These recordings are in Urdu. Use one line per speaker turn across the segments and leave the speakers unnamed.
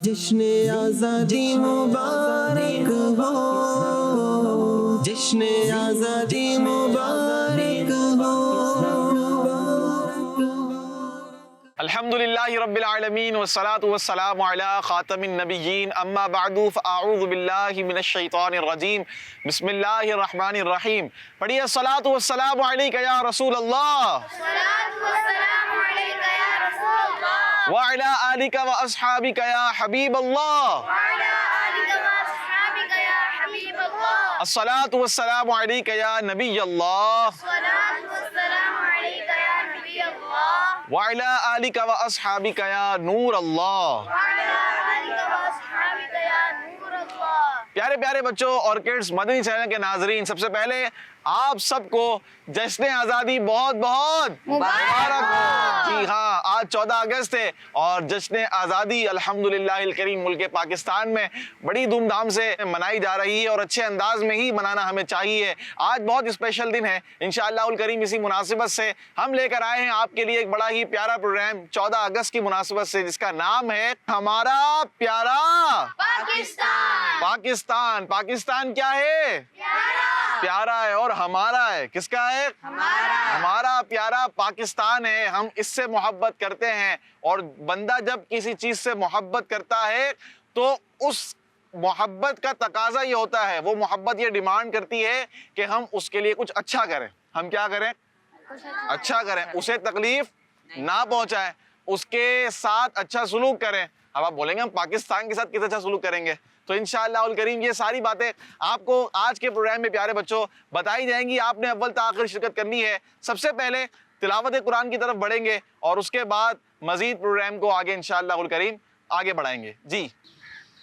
جشن آزادی مبارک ہو، جشن آزادی مبارک ہو۔
الحمدللہ رب العالمین والصلاة والسلام علی خاتم النبیین اما بعد فاعوذ باللہ من الشیطان الرجیم بسم اللہ الرحمن الرحیم۔ پڑھیے الصلاة والسلام علیک یا رسول اللہ وعلی آلک واصحابک یا حبیب اللہ۔ الصلاة والسلام علیک یا نبی اللہ وعلی آلک واصحابک یا نور اللہ۔ پیارے پیارے بچوں اور کڈز، مدنی چینل کے ناظرین، سب سے پہلے آپ سب کو جشن آزادی بہت بہت مبارک ہو۔ جی ہاں، آج 14 اگست ہے اور جشن آزادی الحمدللہ الکریم ملک پاکستان میں بڑی دھوم دھام سے منائی جا رہی ہے اور اچھے انداز میں ہی منانا ہمیں چاہیے۔ آج بہت اسپیشل دن ہے انشاءاللہ الکریم، اسی مناسبت سے ہم لے کر آئے ہیں آپ کے لیے ایک بڑا ہی پیارا پروگرام 14 اگست کی مناسبت سے، جس کا نام ہے ہمارا پیارا پاکستان۔ پاکستان کیا ہے؟ پیارا ہے اور ہمارا ہے۔ کس کا ہے؟ ہمارا پیارا پاکستان ہے۔ ہم اس سے محبت کرتے ہیں، اور بندہ جب کسی چیز سے محبت کرتا ہے تو اس محبت کا تقاضا یہ ہوتا ہے، وہ محبت یہ ڈیمانڈ کرتی ہے کہ ہم اس کے لیے کچھ اچھا کریں۔ ہم کیا کریں؟ اچھا کریں، اسے تکلیف نہ پہنچائیں، اس کے ساتھ اچھا سلوک کریں۔ اب آپ بولیں گے ہم پاکستان کے ساتھ کس اچھا سلوک کریں گے؟ تو انشاءاللہ الکریم یہ ساری باتیں آپ کو آج کے پروگرام میں پیارے بچوں بتائی جائیں گی۔ آپ نے اول تا آخر شرکت کرنی ہے۔ سب سے پہلے تلاوت قرآن کی طرف بڑھیں گے اور اس کے بعد مزید پروگرام کو آگے انشاءاللہ الکریم آگے بڑھائیں گے۔ جی،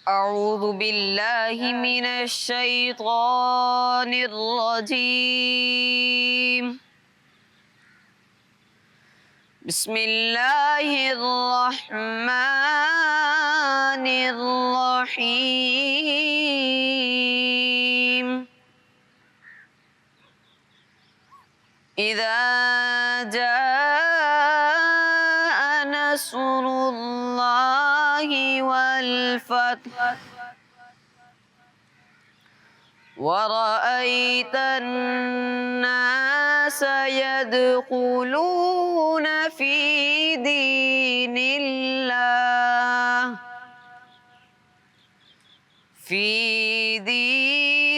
اعوذ باللہ من الشیطان الرجیم، بسم اللہ الرحمن الرحیم۔ اذا جاء نصر اللہ والفتح ورأيت الناس يدخلون في دين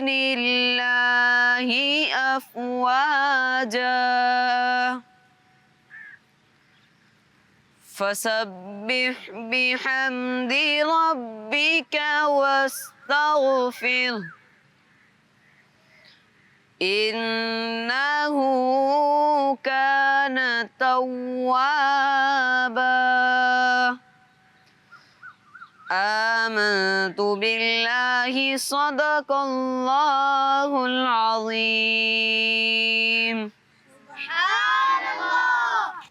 الله أفواجا فسبح بحمد ربك واستغفره إنه كان توابا۔ آمنت بالله صدق الله العظيم۔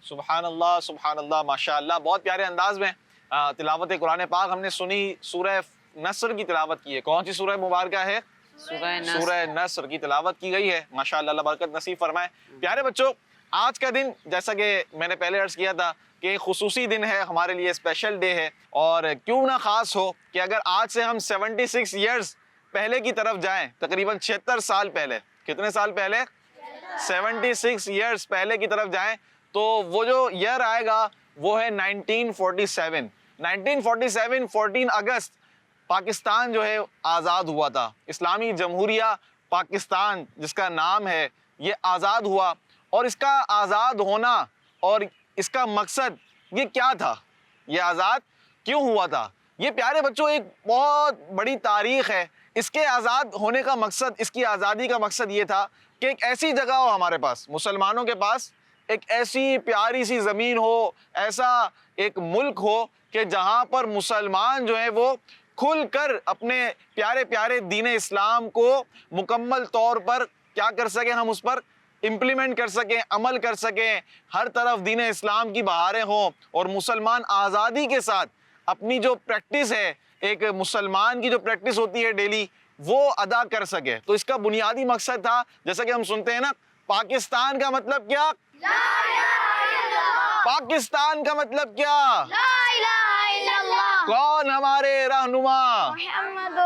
سبحان اللہ سبحان اللہ، ماشاءاللہ، بہت پیارے انداز میں تلاوت قرآن پاک ہم نے سنی۔ سورہ نصر کی تلاوت کی ہے۔ کون سی سورہ مبارکہ ہے؟ سورہ نصر کی تلاوت کی گئی ہے۔ ماشاءاللہ، اللہ برکت نصیب فرمائے۔ پیارے بچوں، آج کا دن جیسا کہ میں نے پہلے عرض کیا تھا کہ خصوصی دن ہے ہمارے لیے، اسپیشل ڈے ہے، اور کیوں نہ خاص ہو کہ اگر آج سے ہم 76 ایئرز پہلے کی طرف جائیں، تقریباً 76 سال پہلے، کتنے سال پہلے؟ 76 ایئرز پہلے کی طرف جائیں تو وہ جو ایئر آئے گا وہ ہے 1947۔ 1947 14 اگست پاکستان جو ہے آزاد ہوا تھا۔ اسلامی جمہوریہ پاکستان جس کا نام ہے، یہ آزاد ہوا، اور اس کا آزاد ہونا اور اس کا مقصد یہ کیا تھا؟ یہ آزاد کیوں ہوا تھا؟ یہ پیارے بچوں ایک بہت بڑی تاریخ ہے۔ اس کے آزاد ہونے کا مقصد، اس کی آزادی کا مقصد یہ تھا کہ ایک ایسی جگہ ہو ہمارے پاس، مسلمانوں کے پاس ایک ایسی پیاری سی زمین ہو، ایسا ایک ملک ہو کہ جہاں پر مسلمان جو ہیں وہ کھل کر اپنے پیارے پیارے دین اسلام کو مکمل طور پر کیا کر سکیں، ہم اس پر امپلیمنٹ کر سکیں، عمل کر سکیں، ہر طرف دین اسلام کی بہاریں ہوں، اور مسلمان آزادی کے ساتھ اپنی جو پریکٹس ہے، ایک مسلمان کی جو پریکٹس ہوتی ہے ڈیلی، وہ ادا کر سکے۔ تو اس کا بنیادی مقصد تھا، جیسا کہ ہم سنتے ہیں نا، پاکستان کا مطلب کیا؟
لا الہ الا اللہ۔
پاکستان کا مطلب کیا؟
لا الہ الا اللہ۔
کون ہمارے رہنما؟
محمد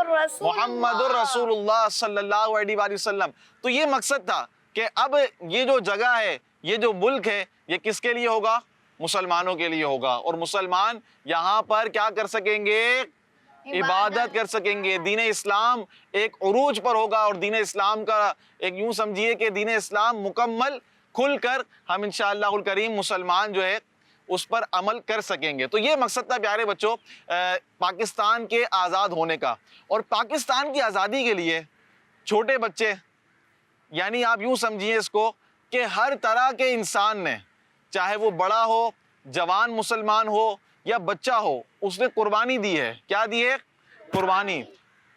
محمد رسول اللہ صلی اللہ علیہ وآلہ وسلم۔ تو یہ مقصد تھا کہ اب یہ جو جگہ ہے، یہ جو ملک ہے، یہ کس کے لیے ہوگا؟ مسلمانوں کے لیے ہوگا، اور مسلمان یہاں پر کیا کر سکیں گے؟ عبادت کر سکیں گے۔ دین اسلام ایک عروج پر ہوگا، اور دین اسلام کا ایک یوں سمجھیے کہ دین اسلام مکمل کھل کر ہم انشاءاللہ الکریم مسلمان جو ہے اس پر عمل کر سکیں گے۔ تو یہ مقصد تھا پیارے بچوں پاکستان کے آزاد ہونے کا۔ اور پاکستان کی آزادی کے لیے چھوٹے بچے، یعنی آپ یوں سمجھیے اس کو کہ ہر طرح کے انسان نے، چاہے وہ بڑا ہو، جوان مسلمان ہو یا بچہ ہو، اس نے قربانی دی ہے۔ کیا دی ہے؟ قربانی۔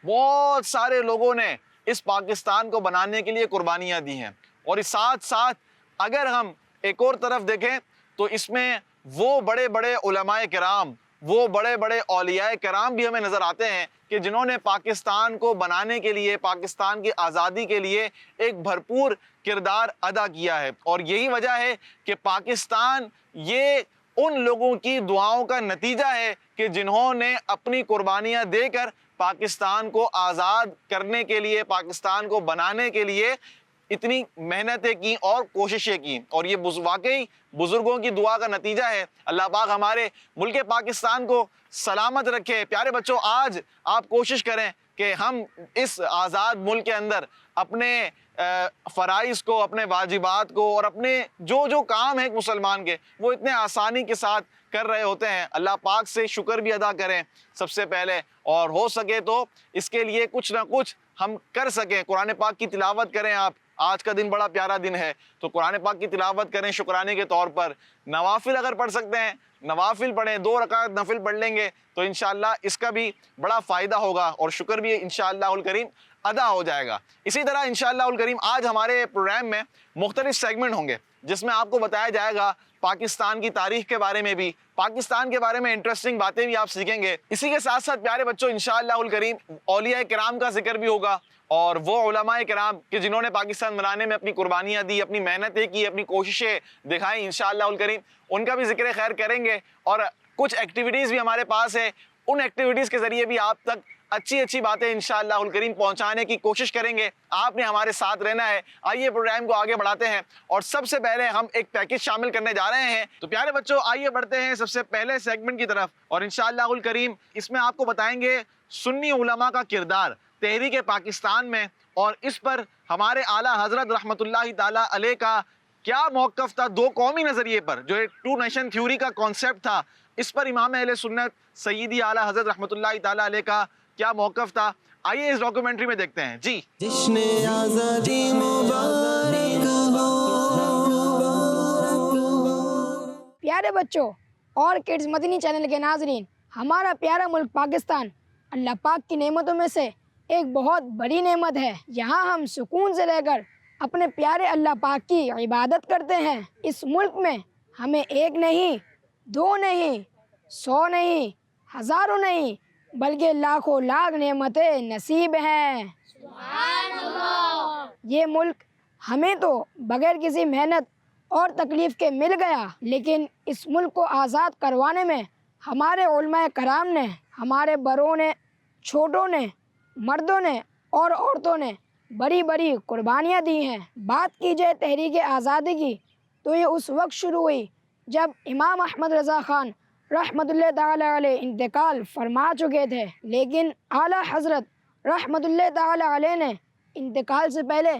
بہت سارے لوگوں نے اس پاکستان کو بنانے کے لیے قربانیاں دی ہیں۔ اور اس ساتھ ساتھ اگر ہم ایک اور طرف دیکھیں تو اس میں وہ بڑے بڑے علماء کرام، وہ بڑے بڑے اولیاء کرام بھی ہمیں نظر آتے ہیں کہ جنہوں نے پاکستان کو بنانے کے لیے، پاکستان کی آزادی کے لیے ایک بھرپور کردار ادا کیا ہے۔ اور یہی وجہ ہے کہ پاکستان یہ ان لوگوں کی دعاؤں کا نتیجہ ہے کہ جنہوں نے اپنی قربانیاں دے کر پاکستان کو آزاد کرنے کے لیے، پاکستان کو بنانے کے لیے اتنی محنتیں کی اور کوششیں کی۔ اور یہ واقعی بزرگوں کی دعا کا نتیجہ ہے۔ اللہ پاک ہمارے ملک پاکستان کو سلامت رکھے۔ پیارے بچوں، آج آپ کوشش کریں کہ ہم اس آزاد ملک کے اندر اپنے فرائض کو، اپنے واجبات کو، اور اپنے جو کام ہیں مسلمان کے، وہ اتنے آسانی کے ساتھ کر رہے ہوتے ہیں۔ اللہ پاک سے شکر بھی ادا کریں سب سے پہلے، اور ہو سکے تو اس کے لیے کچھ نہ کچھ ہم کر سکیں۔ قرآن پاک کی تلاوت کریں۔ آپ آج کا دن بڑا پیارا دن ہے، تو قرآن پاک کی تلاوت کریں شکرانے کے طور پر۔ نوافل اگر پڑھ سکتے ہیں، نوافل پڑھیں، 2 رکعت نفل پڑھ لیں گے تو انشاءاللہ اس کا بھی بڑا فائدہ ہوگا، اور شکر بھی انشاءاللہ الکریم ادا ہو جائے گا۔ اسی طرح انشاءاللہ الکریم آج ہمارے پروگرام میں مختلف سیگمنٹ ہوں گے، جس میں آپ کو بتایا جائے گا پاکستان کی تاریخ کے بارے میں بھی، پاکستان کے بارے میں انٹرسٹنگ باتیں بھی آپ سیکھیں گے۔ اسی کے ساتھ ساتھ پیارے بچوں انشاءاللہ الکریم اولیاء کرام کا ذکر بھی ہوگا، اور وہ علماء کرام کہ جنہوں نے پاکستان بنانے میں اپنی قربانیاں دی، اپنی محنتیں کی، اپنی کوششیں دکھائیں، انشاءاللہ الکریم ان کا بھی ذکر خیر کریں گے۔ اور کچھ ایکٹیویٹیز بھی ہمارے پاس ہے، ان ایکٹیویٹیز کے ذریعے بھی آپ تک اچھی باتیں انشاءاللہ الکریم پہنچانے کی کوشش کریں گے۔ آپ نے ہمارے ساتھ رہنا ہے۔ آئیے پروگرام کو آگے بڑھاتے ہیں، اور سب سے پہلے ہم ایک پیکج شامل کرنے جا رہے ہیں۔ تو پیارے بچوں آئیے بڑھتے ہیں سب سے پہلے سیگمنٹ کی طرف، اور انشاءاللہ الکریم اس میں آپ کو بتائیں گے سنی علماء کا کردار تحریک پاکستان میں، اور اس پر ہمارے اعلیٰ حضرت رحمۃ اللہ تعالیٰ علیہ کا کیا موقف تھا 2 قومی نظریے پر، جو ایک 2 نیشن تھیوری کا کانسیپٹ تھا، اس پر امام اہل سنت سیدی اعلیٰ حضرت رحمۃ اللہ تعالیٰ علیہ کا کیا موقف تھا۔ آئیے اس ڈاکومنٹری میں دیکھتے ہیں۔ جی،
جشن آزادی مبارک ہو۔
پیارے بچوں اور کڈز مدنی چینل کے ناظرین، ہمارا پیارا ملک پاکستان اللہ پاک کی نعمتوں میں سے ایک بہت بڑی نعمت ہے۔ یہاں ہم سکون سے رہ کر اپنے پیارے اللہ پاک کی عبادت کرتے ہیں۔ اس ملک میں ہمیں 1 نہیں، 2 نہیں، 100 نہیں، ہزاروں نہیں، بلکہ لاکھوں لاکھ نعمتیں نصیب ہیں۔ یہ ملک ہمیں تو بغیر کسی محنت اور تکلیف کے مل گیا، لیکن اس ملک کو آزاد کروانے میں ہمارے علماء کرام نے، ہمارے بڑوں نے، چھوٹوں نے، مردوں نے اور عورتوں نے بڑی بڑی قربانیاں دی ہیں۔ بات کی جائے تحریک آزادی کی تو یہ اس وقت شروع ہوئی جب امام احمد رضا خان رحمۃ اللہ تعالیٰ علیہ انتقال فرما چکے تھے، لیکن اعلیٰ حضرت رحمۃ اللہ تعالیٰ علیہ نے انتقال سے پہلے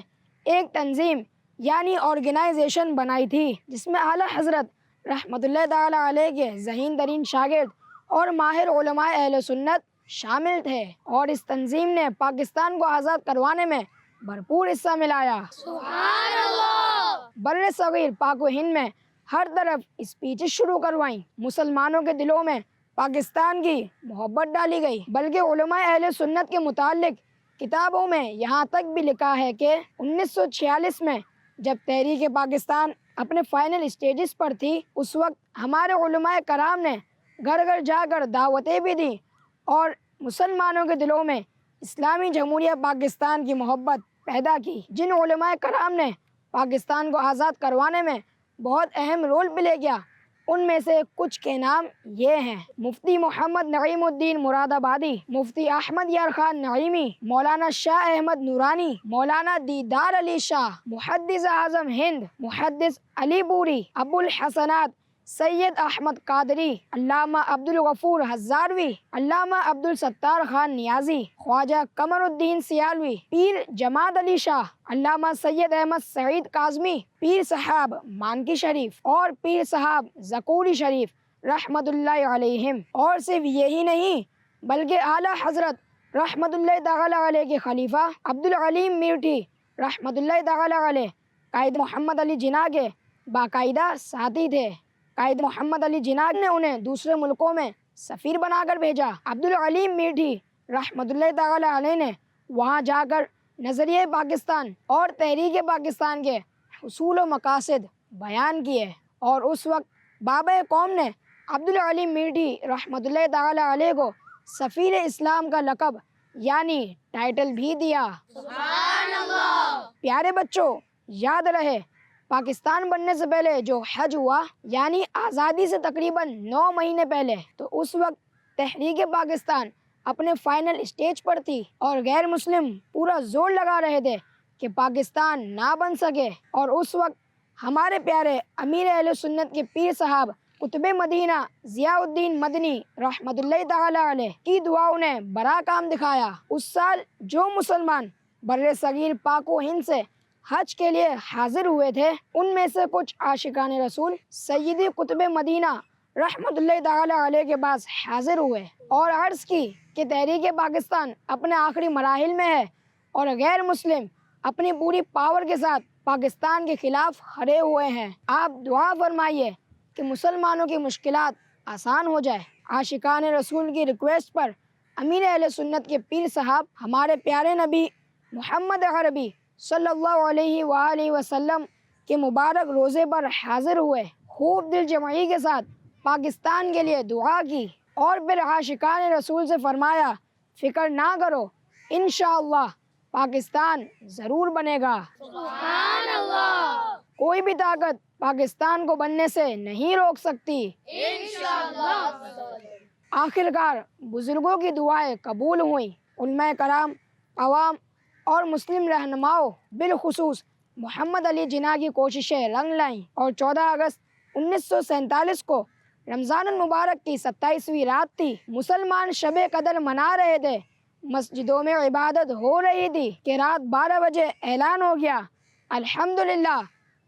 ایک تنظیم یعنی آرگنائزیشن بنائی تھی، جس میں اعلیٰ حضرت رحمۃ اللہ تعالیٰ علیہ کے ذہین ترین شاگرد اور ماہر علماء اہل سنت شامل تھے، اور اس تنظیم نے پاکستان کو آزاد کروانے میں بھرپور حصہ ملایا۔ سبحان اللہ! بر صغیر پاک و ہند میں ہر طرف اسپیچز شروع کروائیں، مسلمانوں کے دلوں میں پاکستان کی محبت ڈالی گئی، بلکہ علماء اہل سنت کے متعلق کتابوں میں یہاں تک بھی لکھا ہے کہ 1946 میں جب تحریک پاکستان اپنے فائنل اسٹیجز پر تھی، اس وقت ہمارے علماء کرام نے گھر گھر جا کر دعوتیں بھی دیں اور مسلمانوں کے دلوں میں اسلامی جمہوریہ پاکستان کی محبت پیدا کی۔ جن علماء کرام نے پاکستان کو آزاد کروانے میں بہت اہم رول پلے کیا، ان میں سے کچھ کے نام یہ ہیں: مفتی محمد نعیم الدین مراد آبادی، مفتی احمد یار خان نعیمی، مولانا شاہ احمد نورانی، مولانا دیدار علی شاہ، محدث اعظم ہند محدث علی بوری، ابو الحسنات سید احمد قادری، علامہ عبد الغفور ہزاروی، علامہ عبد الستار خان نیازی، خواجہ قمر الدین سیالوی، پیر جماعت علی شاہ، علامہ سید احمد سعید کاظمی، پیر صاحب مانکی شریف اور پیر صاحب زکوری شریف رحمت اللہ علیہم۔ اور صرف یہی نہیں بلکہ اعلیٰ حضرت رحمت اللہ تعالی علیہ کے خلیفہ عبد العلیم میرٹھی رحمت اللہ تعالی علیہ قائد محمد علی جناح کے باقاعدہ ساتھی تھے۔ قائد محمد علی جناح نے انہیں دوسرے ملکوں میں سفیر بنا کر بھیجا۔ عبد العلیم میرٹھی رحمت اللہ تعالی علیہ نے وہاں جا کر نظریہ پاکستان اور تحریک پاکستان کے حصول و مقاصد بیان کیے، اور اس وقت بابا قوم نے عبد العلیم میرٹھی رحمت اللہ تعالی علیہ کو سفیر اسلام کا لقب یعنی ٹائٹل بھی دیا۔ سبحان اللہ۔ پیارے بچوں، یاد رہے پاکستان بننے سے پہلے جو حج ہوا یعنی آزادی سے تقریباً 9 مہینے پہلے، تو اس وقت تحریک پاکستان اپنے فائنل اسٹیج پر تھی اور غیر مسلم پورا زور لگا رہے تھے کہ پاکستان نہ بن سکے، اور اس وقت ہمارے پیارے امیر اہل سنت کے پیر صاحب قطب مدینہ ضیاء الدین مدنی رحمت اللہ تعالی علیہ کی دعاؤں نے بڑا کام دکھایا۔ اس سال جو مسلمان بر صغیر پاک و ہند سے حج کے لیے حاضر ہوئے تھے، ان میں سے کچھ عاشقان رسول سیدی قطب مدینہ رحمت اللہ تعالی علیہ کے پاس حاضر ہوئے اور عرض کی کہ تحریک پاکستان اپنے آخری مراحل میں ہے اور غیر مسلم اپنی پوری پاور کے ساتھ پاکستان کے خلاف کھڑے ہوئے ہیں، آپ دعا فرمائیے کہ مسلمانوں کی مشکلات آسان ہو جائے۔ عاشقان رسول کی ریکویسٹ پر امیر اہل سنت کے پیر صاحب ہمارے پیارے نبی محمد عربی صلی اللہ علیہ وآلہ وسلم کے مبارک روزے پر حاضر ہوئے، خوب دل جمعی کے ساتھ پاکستان کے لیے دعا کی، اور پھر عاشقان رسول سے فرمایا فکر نہ کرو، انشاءاللہ پاکستان ضرور بنے گا۔ سبحان اللہ۔ کوئی بھی طاقت پاکستان کو بننے سے نہیں روک سکتی، انشاءاللہ۔ آخرکار بزرگوں کی دعائیں قبول ہوئیں، علماء کرام، عوام اور مسلم رہنماؤں بالخصوص محمد علی جناح کی کوششیں رنگ لائیں، اور 14 اگست 1947 کو رمضان المبارک کی 27ویں رات تھی۔ مسلمان شب قدر منا رہے تھے، مسجدوں میں عبادت ہو رہی تھی کہ رات 12 بجے اعلان ہو گیا، الحمدللہ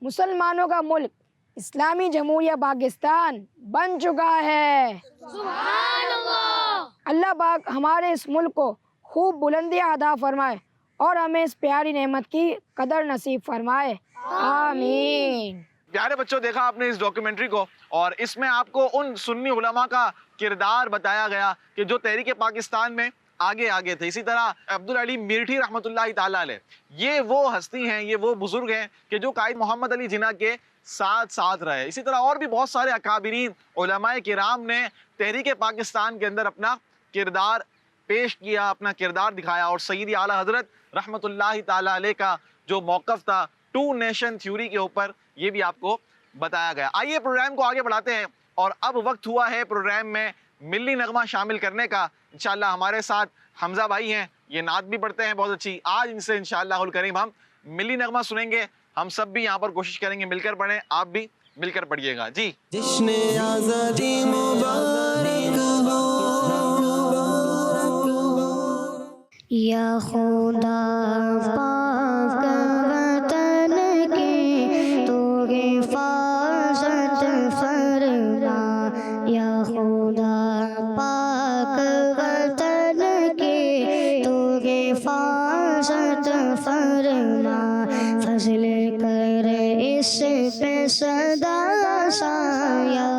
مسلمانوں کا ملک اسلامی جمہوریہ پاکستان بن چکا ہے۔ سبحان اللہ۔ اللہ پاک ہمارے اس ملک کو خوب بلندیاں عطا فرمائے اور ہمیں اس پیاری نعمت کی قدر نصیب فرمائے، آمین۔
پیارے بچوں، دیکھا آپ نے اس ڈاکیومنٹری کو، اور اس میں آپ کو ان سنی علماء کا کردار بتایا گیا کہ جو تحریک پاکستان میں آگے تھے۔ اسی طرح عبد العلیم میرٹھی رحمۃ اللہ تعالی علیہ، یہ وہ ہستی ہیں، یہ وہ بزرگ ہیں کہ جو قائد محمد علی جناح کے ساتھ رہے۔ اسی طرح اور بھی بہت سارے اکابرین علماء کرام نے تحریک پاکستان کے اندر اپنا کردار پیش کیا، اپنا کردار دکھایا، اور سیدی اعلیٰ حضرت رحمت اللہ تعالی علیہ کا جو موقف تھا 2 نیشن تھیوری کے اوپر، یہ بھی آپ کو بتایا گیا۔ آئیے پروگرام کو آگے بڑھاتے ہیں، اور اب وقت ہوا ہے پروگرام میں ملی نغمہ شامل کرنے کا۔ انشاءاللہ ہمارے ساتھ حمزہ بھائی ہیں، یہ نعت بھی پڑھتے ہیں بہت اچھی۔ آج ان سے انشاءاللہ الکریم ہم ملی نغمہ سنیں گے، ہم سب بھی یہاں پر کوشش کریں گے مل کر پڑھیں، آپ بھی مل کر پڑھیے گا جی۔
جشن آزادی مبارک ہو،
یا خدا پاک وطن کی تو حفاظت فرما، یا خدا پاک وطن کی تو حفاظت فرما، فضل کر اس پہ صدا سایہ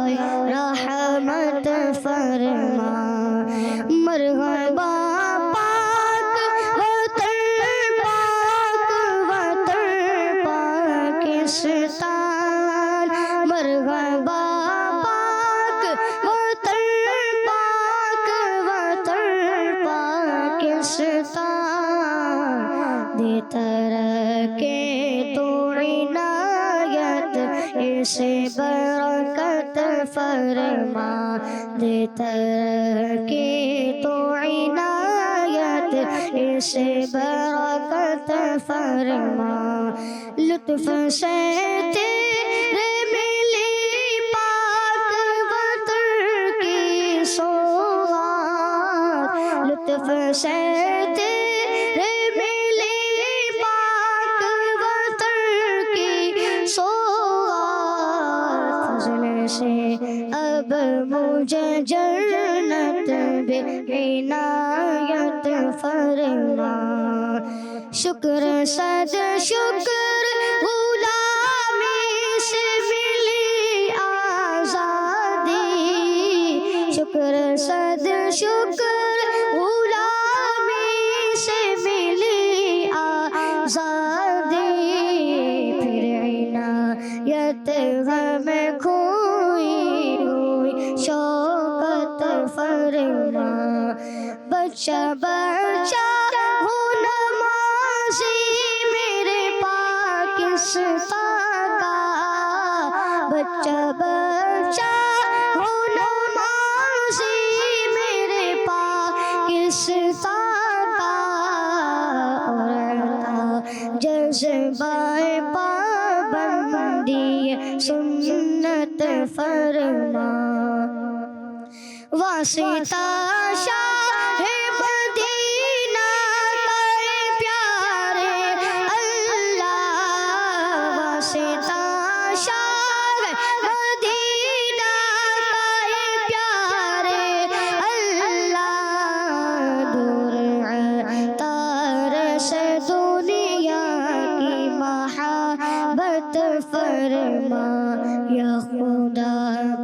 رحمت فرما، مرحبا ترکے تو عنایت اسے برکت فرما دے ترقی تو عنایت اسے برکت فرما لطف سے تیرے ملی پاک وطن کی سوغات لطف سے تیرے ملی پاک وطن کی سوغات فضل سے اب مجھے جنت بے عنایت فرما شکر صد شکر غلامی سے ملی آزادی شکر صد شکر غلامی سے ملی آزادی پھر عنایت غم کھوئی ہوئی شوکت فرما بچہ بچہ ہوں نمازی میرے پاکستان کا بچہ بچہ ہوں نمازی میرے پاکستان کا اور عطا جذبہ پابندی سنت فرما واسطہ شاہ مدینہ کے پیارے اللہ واسطہ شاہ مدینہ کے پیارے اللہ دور تار سے دنیا کی محبت فرما یا خدا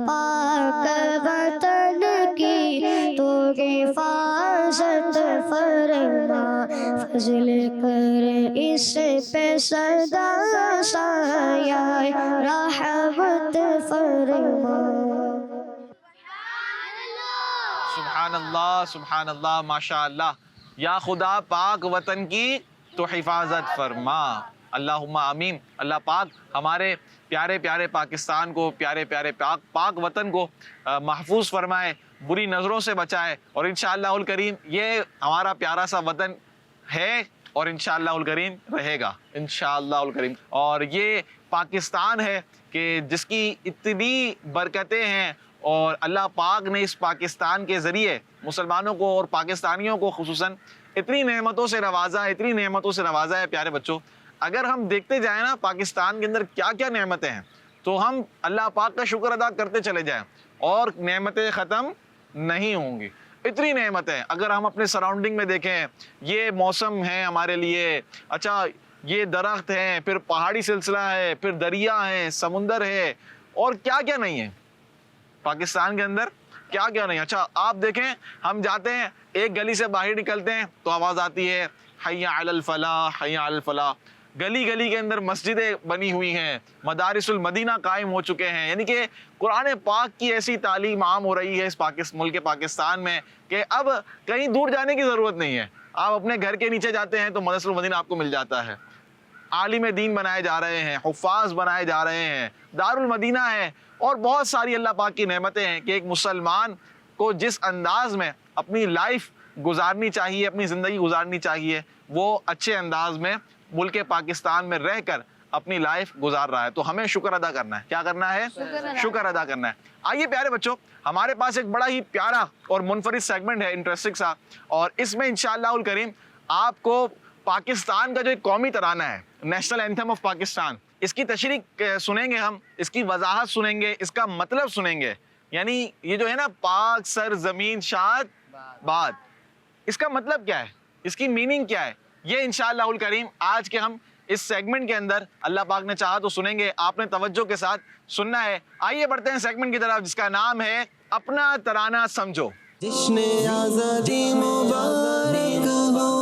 پاک وطن کی تو حفاظت فرما فضل کر اس پہ سدا سایہ رحمت فرما
سبحان اللہ ماشاء اللہ یا خدا پاک وطن کی تو حفاظت فرما اللہم آمین اللہ پاک ہمارے پیارے پیارے پاکستان کو پیارے پیارے پاک وطن کو محفوظ فرمائے بری نظروں سے بچائے اور انشاءاللہ الکریم یہ ہمارا پیارا سا وطن ہے اور انشاءاللہ الکریم رہے گا انشاءاللہ الکریم اور یہ پاکستان ہے کہ جس کی اتنی برکتیں ہیں اور اللہ پاک نے اس پاکستان کے ذریعے مسلمانوں کو اور پاکستانیوں کو خصوصاً اتنی نعمتوں سے نوازا ہے پیارے بچوں اگر ہم دیکھتے جائیں نا پاکستان کے اندر کیا کیا نعمتیں ہیں تو ہم اللہ پاک کا شکر ادا کرتے چلے جائیں اور نعمتیں ختم نہیں ہوں گی اتنی نعمتیں اگر ہم اپنے سراؤنڈنگ میں دیکھیں یہ موسم ہے ہمارے لیے اچھا یہ درخت ہیں پھر پہاڑی سلسلہ ہے پھر دریا ہے سمندر ہے اور کیا کیا نہیں ہے پاکستان کے اندر کیا کیا نہیں اچھا آپ دیکھیں ہم جاتے ہیں ایک گلی سے باہر نکلتے ہیں تو آواز آتی ہے حی علی الفلاح حی علی الفلاح گلی گلی کے اندر مسجدیں بنی ہوئی ہیں مدارس المدینہ قائم ہو چکے ہیں یعنی کہ قرآن پاک کی ایسی تعلیم عام ہو رہی ہے اس ملک پاکستان میں کہ اب کہیں دور جانے کی ضرورت نہیں ہے آپ اپنے گھر کے نیچے جاتے ہیں تو مدرسہ المدینہ آپ کو مل جاتا ہے عالم دین بنائے جا رہے ہیں حفاظ بنائے جا رہے ہیں دار المدینہ ہے اور بہت ساری اللہ پاک کی نعمتیں ہیں کہ ایک مسلمان کو جس انداز میں اپنی لائف گزارنی چاہیے اپنی زندگی گزارنی چاہیے وہ اچھے انداز میں ملک پاکستان میں رہ کر اپنی لائف گزار رہا ہے تو ہمیں شکر ادا کرنا ہے کیا کرنا ہے شکر ادا کرنا ہے آئیے پیارے بچوں ہمارے پاس ایک بڑا ہی پیارا اور منفرد سیگمنٹ ہے انٹرسٹنگ سا اور اس میں انشاءاللہ الکریم آپ کو پاکستان کا جو ایک قومی ترانہ ہے نیشنل اینتھم آف پاکستان اس کی تشریح سنیں گے ہم اس کی وضاحت سنیں گے اس کا مطلب سنیں گے یعنی یہ جو ہے نا پاک سر زمین شاد باد اس کا مطلب کیا ہے اس کی میننگ کیا ہے یہ انشاءاللہ الکریم آج کے ہم اس سیگمنٹ کے اندر اللہ پاک نے چاہا تو سنیں گے آپ نے توجہ کے ساتھ سننا ہے آئیے بڑھتے ہیں سیگمنٹ کی طرف جس کا نام ہے اپنا ترانہ سمجھو
جشن آزادی مبارک ہو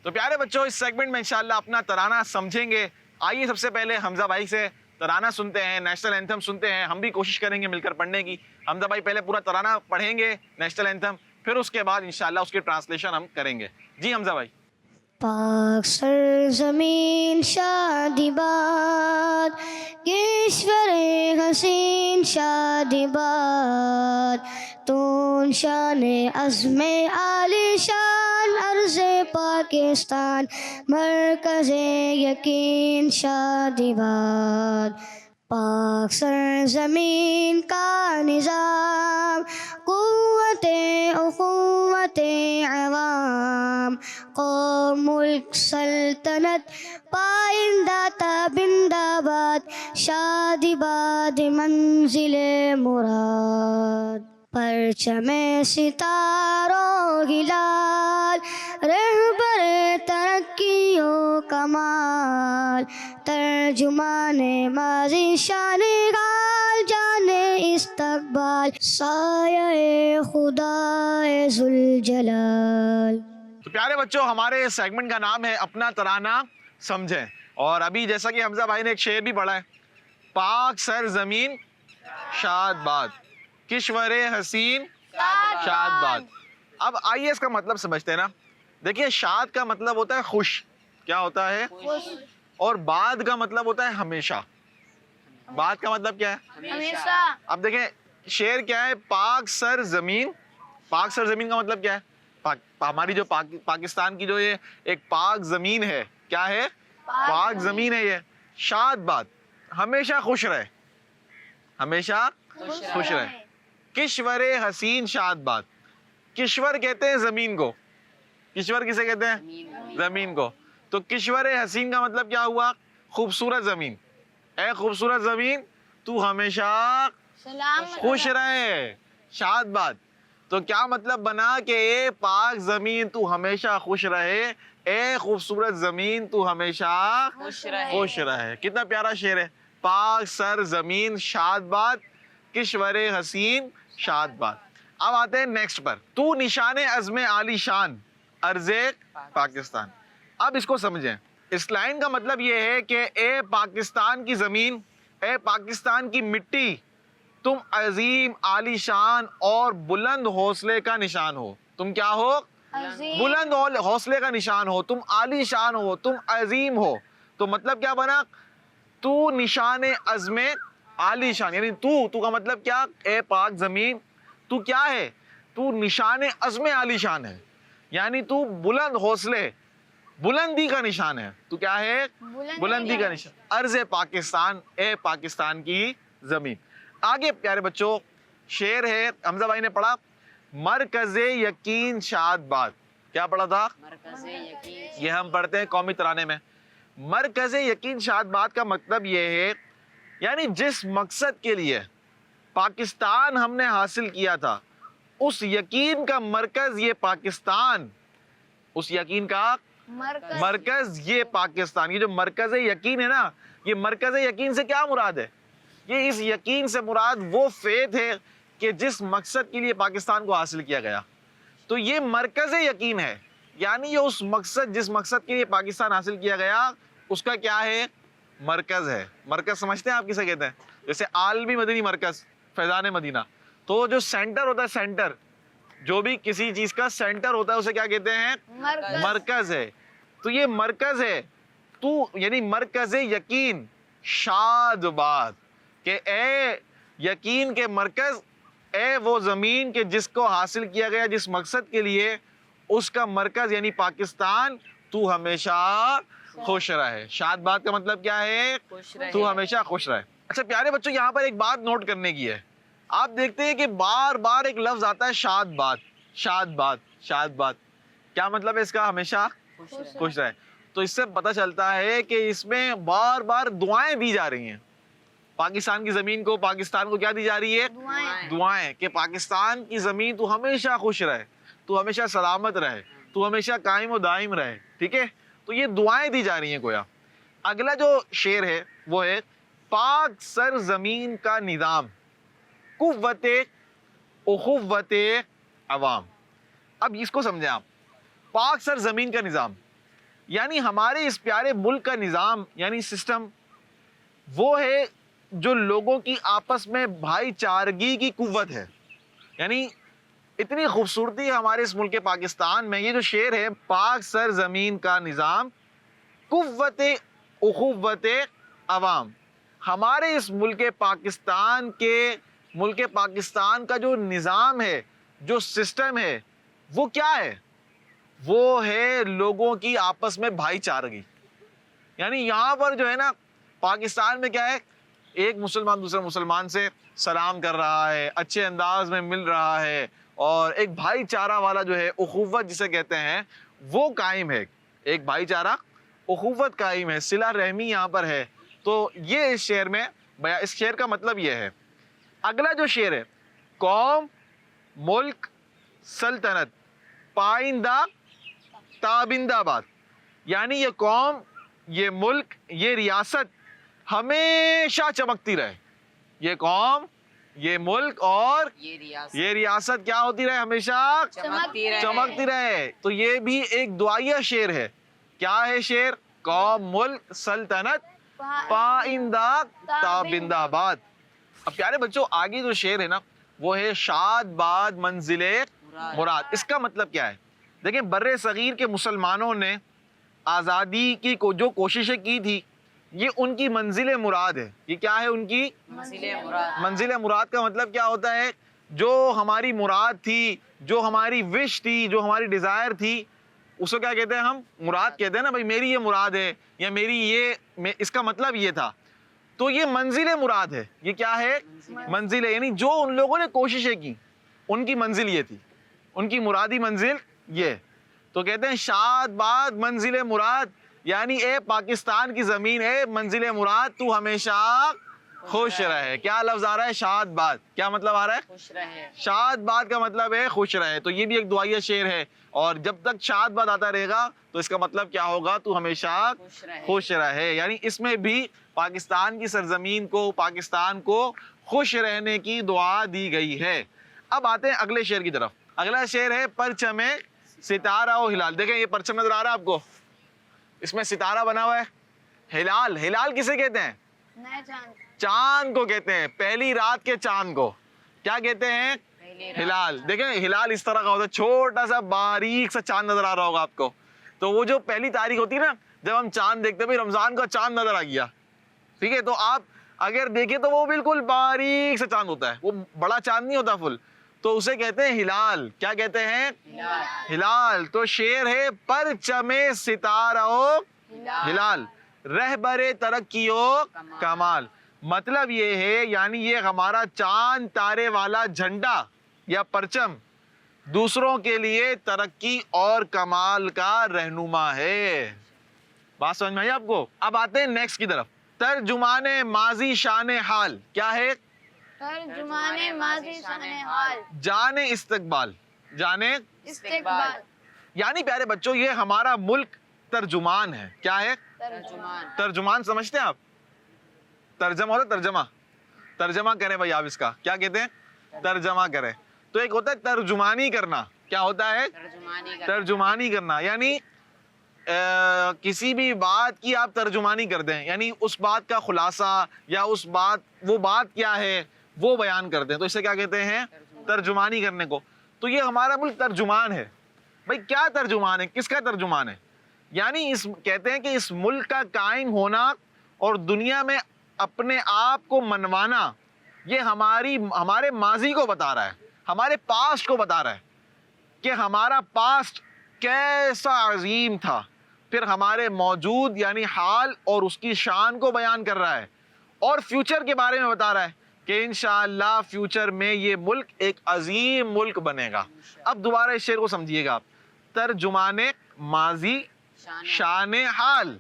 تو پیارے بچوں اس سیگمنٹ میں انشاءاللہ اپنا ترانہ سمجھیں گے آئیے سب سے پہلے حمزہ بھائی سے ترانہ سنتے ہیں نیشنل اینتھم سنتے ہیں ہم بھی کوشش کریں گے مل کر پڑھنے کی حمزہ بھائی پہلے پورا ترانہ پڑھیں گے نیشنل اینتھم پھر اس کے بعد انشاءاللہ اس کی ٹرانسلیشن ہم کریں گے جی حمزہ بھائی
پاک سرزمین شادی باد، کشور حسین شادی باد، تون شان عزم عالی شان عرض پاکستان، مرکز یقین شادی باد. پاک سرزمین کا نظام، قوت اخوت عوام، قوم ملک سلطنت پائندہ تابندہ باد، شادی باد منزل مراد. پرچم ستاروں ہلال، رہبر ترقی و کمال، ترجمان ماضی شان حال، جان استقبال، سایہ خدا ذوالجلال.
تو پیارے بچوں، ہمارے سیگمنٹ کا نام ہے اپنا ترانہ سمجھیں. اور ابھی جیسا کہ حمزہ بھائی نے ایک شعر بھی پڑھا ہے، پاک سر زمین شاد باد، کشور حسین شاد باد. اب آئیے اس کا مطلب سمجھتے ہیں نا. دیکھیے، شاد کا مطلب ہوتا ہے خوش. کیا ہوتا ہے؟ اور باد کا مطلب ہوتا ہے ہمیشہ. باد کا مطلب کیا ہے؟
ہمیشہ.
اب دیکھیں شعر کیا ہے، پاک سر زمین. پاک سر زمین کا مطلب کیا ہے؟ ہماری جو پاکستان کی جو یہ ایک پاک زمین ہے، کیا ہے؟ پاک زمین ہے. یہ شاد باد، ہمیشہ خوش رہے، ہمیشہ خوش رہے. کشور حسین شاد باد. کشور کہتے ہیں زمین کو. کشور کسے کہتے ہیں؟ زمین کو. تو کشور حسین کا مطلب کیا ہوا؟ خوبصورت زمین. اے خوبصورت زمین، تو ہمیشہ خوش رہے، شاد باد. تو کیا مطلب بنا کہ اے پاک زمین تو ہمیشہ خوش رہے، اے خوبصورت زمین تو ہمیشہ خوش رہے. کتنا پیارا شعر ہے. پاک سر زمین شاد باد، کشور حسین شاد باد. اب آتے ہیں نیکسٹ پر. تو نشان عزم عالی شان عرض پاکستان. اب اس کو سمجھیں. اس لائن کا مطلب یہ ہے کہ اے پاکستان کی زمین، اے پاکستان کی مٹی، تم عظیم عالی شان اور بلند حوصلے کا نشان ہو. تم کیا ہو؟ بلند حوصلے کا نشان ہو، تم عالی شان ہو، تم عظیم ہو. تو مطلب کیا بنا؟ تو نشان عزم عالی شان، یعنی تو کا مطلب کیا؟ اے پاک زمین، تو کیا ہے؟ تو نشان عزم عالی شان ہے، یعنی تو بلند حوصلے، بلندی کا نشان ہے. تو کیا ہے؟ بلندی کا نشان. عرض پاکستان، اے پاکستان کی زمین. آگے پیارے بچوں شعر ہے، حمزہ بھائی نے پڑھا، مرکز یقین شاد باد. کیا پڑھا تھا؟ یہ ہم پڑھتے ہیں قومی ترانے میں. مرکز یقین شاد باد کا مطلب یہ ہے، یعنی جس مقصد کے لیے پاکستان ہم نے حاصل کیا تھا، اس یقین کا مرکز یہ پاکستان، اس یقین کا مرکز یہ پاکستان. یہ جو مرکز یقین ہے نا، یہ مرکز یقین سے کیا مراد ہے؟ یہ اس یقین سے مراد وہ فیتھ ہے کہ جس مقصد کے لیے پاکستان کو حاصل کیا گیا. تو یہ مرکز یقین ہے، یعنی یہ اس مقصد، جس مقصد کے لیے پاکستان حاصل کیا گیا، اس کا کیا ہے؟ مرکز ہے. مرکز سمجھتے ہیں آپ کسے کہتے ہیں؟ جیسے عالمی مدنی مرکز فیضان مدینہ. تو جو سینٹر ہوتا ہے، سینٹر جو بھی کسی چیز کا سینٹر ہوتا ہے، اسے کیا کہتے ہیں؟ مرکز ہے. تو یہ مرکز ہے. تو یعنی مرکز یقین شاد باد، کہ اے یقین کے مرکز، اے وہ زمین کہ جس کو حاصل کیا گیا جس مقصد کے لیے، اس کا مرکز یعنی پاکستان، تو ہمیشہ خوش رہے. شاد باد کا مطلب کیا ہے؟ تو ہمیشہ خوش رہے. اچھا پیارے بچوں، یہاں پر ایک بات نوٹ کرنے کی ہے. آپ دیکھتے ہیں کہ بار بار ایک لفظ آتا ہے شاد باد، شاد باد، شاد باد. کیا مطلب ہے اس کا؟ ہمیشہ خوش رہے. تو اس سے پتہ چلتا ہے کہ اس میں بار بار دعائیں دی جا رہی ہیں. پاکستان کی زمین کو، پاکستان کو کیا دی جا رہی ہے؟ دعائیں. کہ پاکستان کی زمین تو ہمیشہ خوش رہے، تو ہمیشہ سلامت رہے، تو ہمیشہ قائم و دائم رہے. ٹھیک ہے؟ تو یہ دعائیں دی جا رہی ہیں گویا. اگلا جو شعر ہے وہ ہے، پاک سر زمین کا نظام، قوت اخوت عوام. اب اس کو سمجھیں آپ. پاک سر زمین کا نظام یعنی ہمارے اس پیارے ملک کا نظام، یعنی سسٹم، وہ ہے جو لوگوں کی آپس میں بھائی چارگی کی قوت ہے. یعنی اتنی خوبصورتی ہے ہمارے اس ملک پاکستان میں. یہ جو شعر ہے, پاک سر زمین کا نظام قوت اخوت عوام. ہمارے اس ملک پاکستان کا جو نظام ہے, جو سسٹم ہے, وہ کیا ہے؟ وہ ہے لوگوں کی آپس میں بھائی چارگی. یعنی یہاں پر جو ہے نا, پاکستان میں کیا ہے, ایک مسلمان دوسرے مسلمان سے سلام کر رہا ہے, اچھے انداز میں مل رہا ہے, اور ایک بھائی چارہ والا جو ہے, اخوت جسے کہتے ہیں, وہ قائم ہے. ایک بھائی چارہ اخوت قائم ہے, صلہ رحمی یہاں پر ہے. تو یہ اس شعر میں اس شعر کا مطلب یہ ہے. اگلا جو شعر ہے, قوم, ملک, سلطنت, پائندہ تابندہ باد. یعنی یہ قوم, یہ ملک, یہ ریاست ہمیشہ چمکتی رہے. یہ قوم, یہ ملک اور یہ ریاست کیا ہوتی رہے؟ ہمیشہ چمکتی رہے. تو یہ بھی ایک دعائیہ شعر ہے. کیا ہے شعر؟ قوم, ملک, سلطنت, پائندہ تابندہ باد. اب پیارے بچوں, آگے جو شعر ہے نا, وہ ہے شاد باد منزل مراد. اس کا مطلب کیا ہے؟ دیکھیں, بر صغیر کے مسلمانوں نے آزادی کی جو کوششیں کی تھی, یہ ان کی منزل مراد ہے. یہ کیا ہے ان کی منزل مراد؟ کا مطلب کیا ہوتا ہے؟ جو ہماری مراد تھی, جو ہماری وش تھی, جو ہماری ڈیزائر تھی, اس کو کیا کہتے ہیں؟ ہم مراد کہتے ہیں نا بھائی, میری یہ مراد ہے, یا میری یہ, اس کا مطلب یہ تھا. تو یہ منزل مراد ہے. یہ کیا ہے؟ منزل ہے. یعنی جو ان لوگوں نے کوششیں کی, ان کی منزل یہ تھی, ان کی مرادی منزل یہ. تو کہتے ہیں شاد باد منزل مراد, یعنی اے پاکستان کی زمین, اے منزل مراد, تو ہمیشہ خوش رہے. کیا لفظ آ رہا ہے؟ شاد باد. کیا مطلب آ رہا ہے؟ خوش رہے. شاد باد کا مطلب ہے خوش رہے. تو یہ بھی ایک دعائیہ شعر ہے, اور جب تک شاد باد آتا رہے گا تو اس کا مطلب کیا ہوگا؟ تو ہمیشہ خوش رہے. یعنی اس میں بھی پاکستان کی سرزمین کو, پاکستان کو خوش رہنے کی دعا دی گئی ہے. اب آتے ہیں اگلے شعر کی طرف. اگلا شعر ہے پرچم ستارہ و ہلال. دیکھیں یہ پرچم نظر آ رہا ہے آپ کو, اس میں ستارہ بنا ہوا ہے. ہلال, ہلال کسے کہتے ہیں؟ چاند کو کہتے ہیں. پہلی رات کے چاند کو کیا کہتے ہیں؟ ہلال. دیکھیں ہلال اس طرح کا ہوتا ہے, چھوٹا سا باریک سا چاند نظر آ رہا ہوگا آپ کو. تو وہ جو پہلی تاریخ ہوتی ہے نا, جب ہم چاند دیکھتے ہیں, رمضان کا چاند نظر آ گیا, ٹھیک ہے, تو آپ اگر دیکھیں تو وہ بالکل باریک سا چاند ہوتا ہے, وہ بڑا چاند نہیں ہوتا فل. تو اسے کہتے ہیں ہلال. کیا کہتے ہیں؟ ہلال. تو شعر ہے پرچم ستارہ و ہلال, رہبر ترقی و کمال. مطلب یہ ہے, یعنی یہ ہمارا چاند تارے والا جھنڈا یا پرچم دوسروں کے لیے ترقی اور کمال کا رہنما ہے. بات سمجھ میں آئی آپ کو؟ اب آتے ہیں نیکسٹ کی طرف. ترجمان ماضی شان حال. کیا ہے؟
ترجمان ماضی شان حال,
جان استقبال. جان
استقبال.
یعنی پیارے بچوں, یہ ہمارا ملک ترجمان ہے. کیا ہے؟ ترجمان سمجھتے ہیں آپ؟ ترجمہ ہوتا ہے, ترجمہ کریں بھائی آپ اس کا. کیا کہتے ہیں؟ ترجمہ کریں. تو ایک ہوتا ہے ترجمانی کرنا. کیا ہوتا ہے؟ ترجمانی کرنا. یعنی کسی بھی بات کی آپ ترجمانی کر دیں, یعنی اس بات کا خلاصہ یا وہ بات کیا ہے وہ بیان کر دیں, تو اسے کیا کہتے ہیں؟ ترجمانی کرنے کو. تو یہ ہمارا ملک ترجمان ہے. بھائی کیا ترجمان ہے؟ کس کا ترجمان ہے؟ یعنی کہتے ہیں کہ اس ملک کا قائم ہونا اور دنیا میں اپنے آپ کو منوانا, یہ ہمارے ماضی کو بتا رہا ہے, ہمارے پاسٹ کو بتا رہا ہے کہ ہمارا پاسٹ کیسا عظیم تھا, پھر ہمارے موجود یعنی حال اور اس کی شان کو بیان کر رہا ہے, اور فیوچر کے بارے میں بتا رہا ہے کہ انشاءاللہ فیوچر میں یہ ملک ایک عظیم ملک بنے گا. اب دوبارہ اس شعر کو سمجھیے گا آپ. ترجمان ماضی شان حال,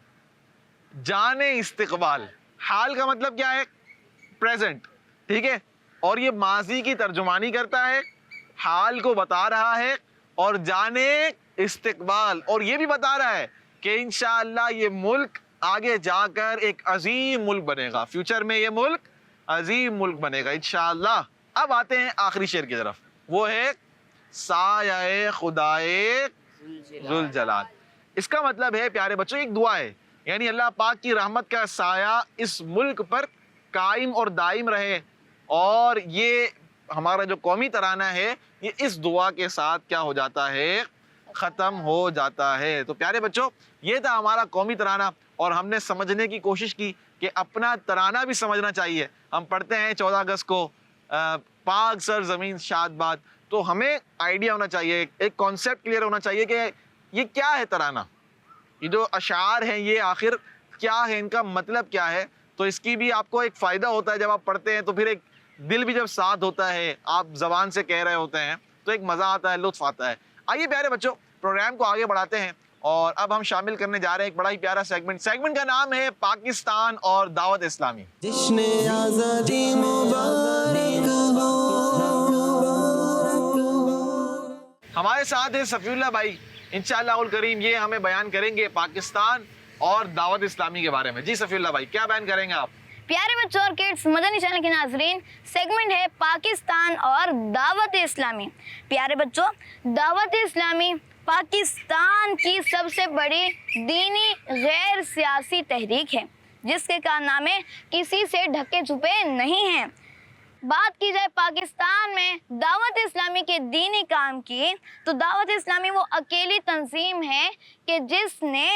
جان استقبال. حال کا مطلب کیا ہے؟ پریزنٹ, ٹھیک ہے, اور یہ ماضی کی ترجمانی کرتا ہے, حال کو بتا رہا ہے, اور جانے استقبال, اور یہ بھی بتا رہا ہے کہ انشاءاللہ یہ ملک آگے جا کر ایک عظیم ملک بنے گا. فیوچر میں یہ ملک عظیم ملک بنے گا انشاءاللہ. اب آتے ہیں آخری شعر کی طرف, وہ ہے سایہ خدائے ذوالجلال. اس کا مطلب ہے پیارے بچوں, ایک دعا ہے, یعنی اللہ پاک کی رحمت کا سایہ اس ملک پر قائم اور دائم رہے, اور یہ ہمارا جو قومی ترانہ ہے یہ اس دعا کے ساتھ کیا ہو جاتا ہے؟ ختم ہو جاتا ہے۔ تو پیارے بچوں، یہ تھا ہمارا قومی ترانہ، اور ہم نے سمجھنے کی کوشش کی کہ اپنا ترانہ بھی سمجھنا چاہیے۔ ہم پڑھتے ہیں 14 اگست کو پاک سر زمین شاد باد، تو ہمیں آئیڈیا ہونا چاہیے، ایک کانسیپٹ کلیئر ہونا چاہیے کہ یہ کیا ہے ترانہ، یہ جو اشعار ہیں یہ آخر کیا ہے، ان کا مطلب کیا ہے۔ تو اس کی بھی آپ کو ایک فائدہ ہوتا ہے جب آپ پڑھتے ہیں، تو پھر ایک دل بھی جب ساتھ ہوتا ہے، آپ زبان سے کہہ رہے ہوتے ہیں تو ایک مزہ آتا ہے، لطف آتا ہے۔ آئیے پیارے بچوں پروگرام کو آگے بڑھاتے ہیں، اور اب ہم شامل کرنے جا رہے ہیں ایک بڑا ہی پیارا سیگمنٹ کا نام ہے پاکستان اور دعوت اسلامی۔
جشن آزادی مبارک ہو۔
ہمارے ساتھ ہے صفی اللہ بھائی، انشاءاللہ الکریم یہ ہمیں بیان کریں گے پاکستان اور دعوت اسلامی کے بارے میں۔ جی صفی اللہ بھائی، کیا بیان کریں گے آپ؟
پیارے بچوں اور کڈس مدنی چینل کے ناظرین، سیگمنٹ ہے پاکستان اور دعوت اسلامی۔ پیارے بچوں، دعوت اسلامی پاکستان کی سب سے بڑی دینی غیر سیاسی تحریک ہے، جس کے کارنامے کسی سے ڈھکے چھپے نہیں ہیں۔ بات کی جائے پاکستان میں دعوت اسلامی کے دینی کام کی، تو دعوت اسلامی وہ اکیلی تنظیم ہے کہ جس نے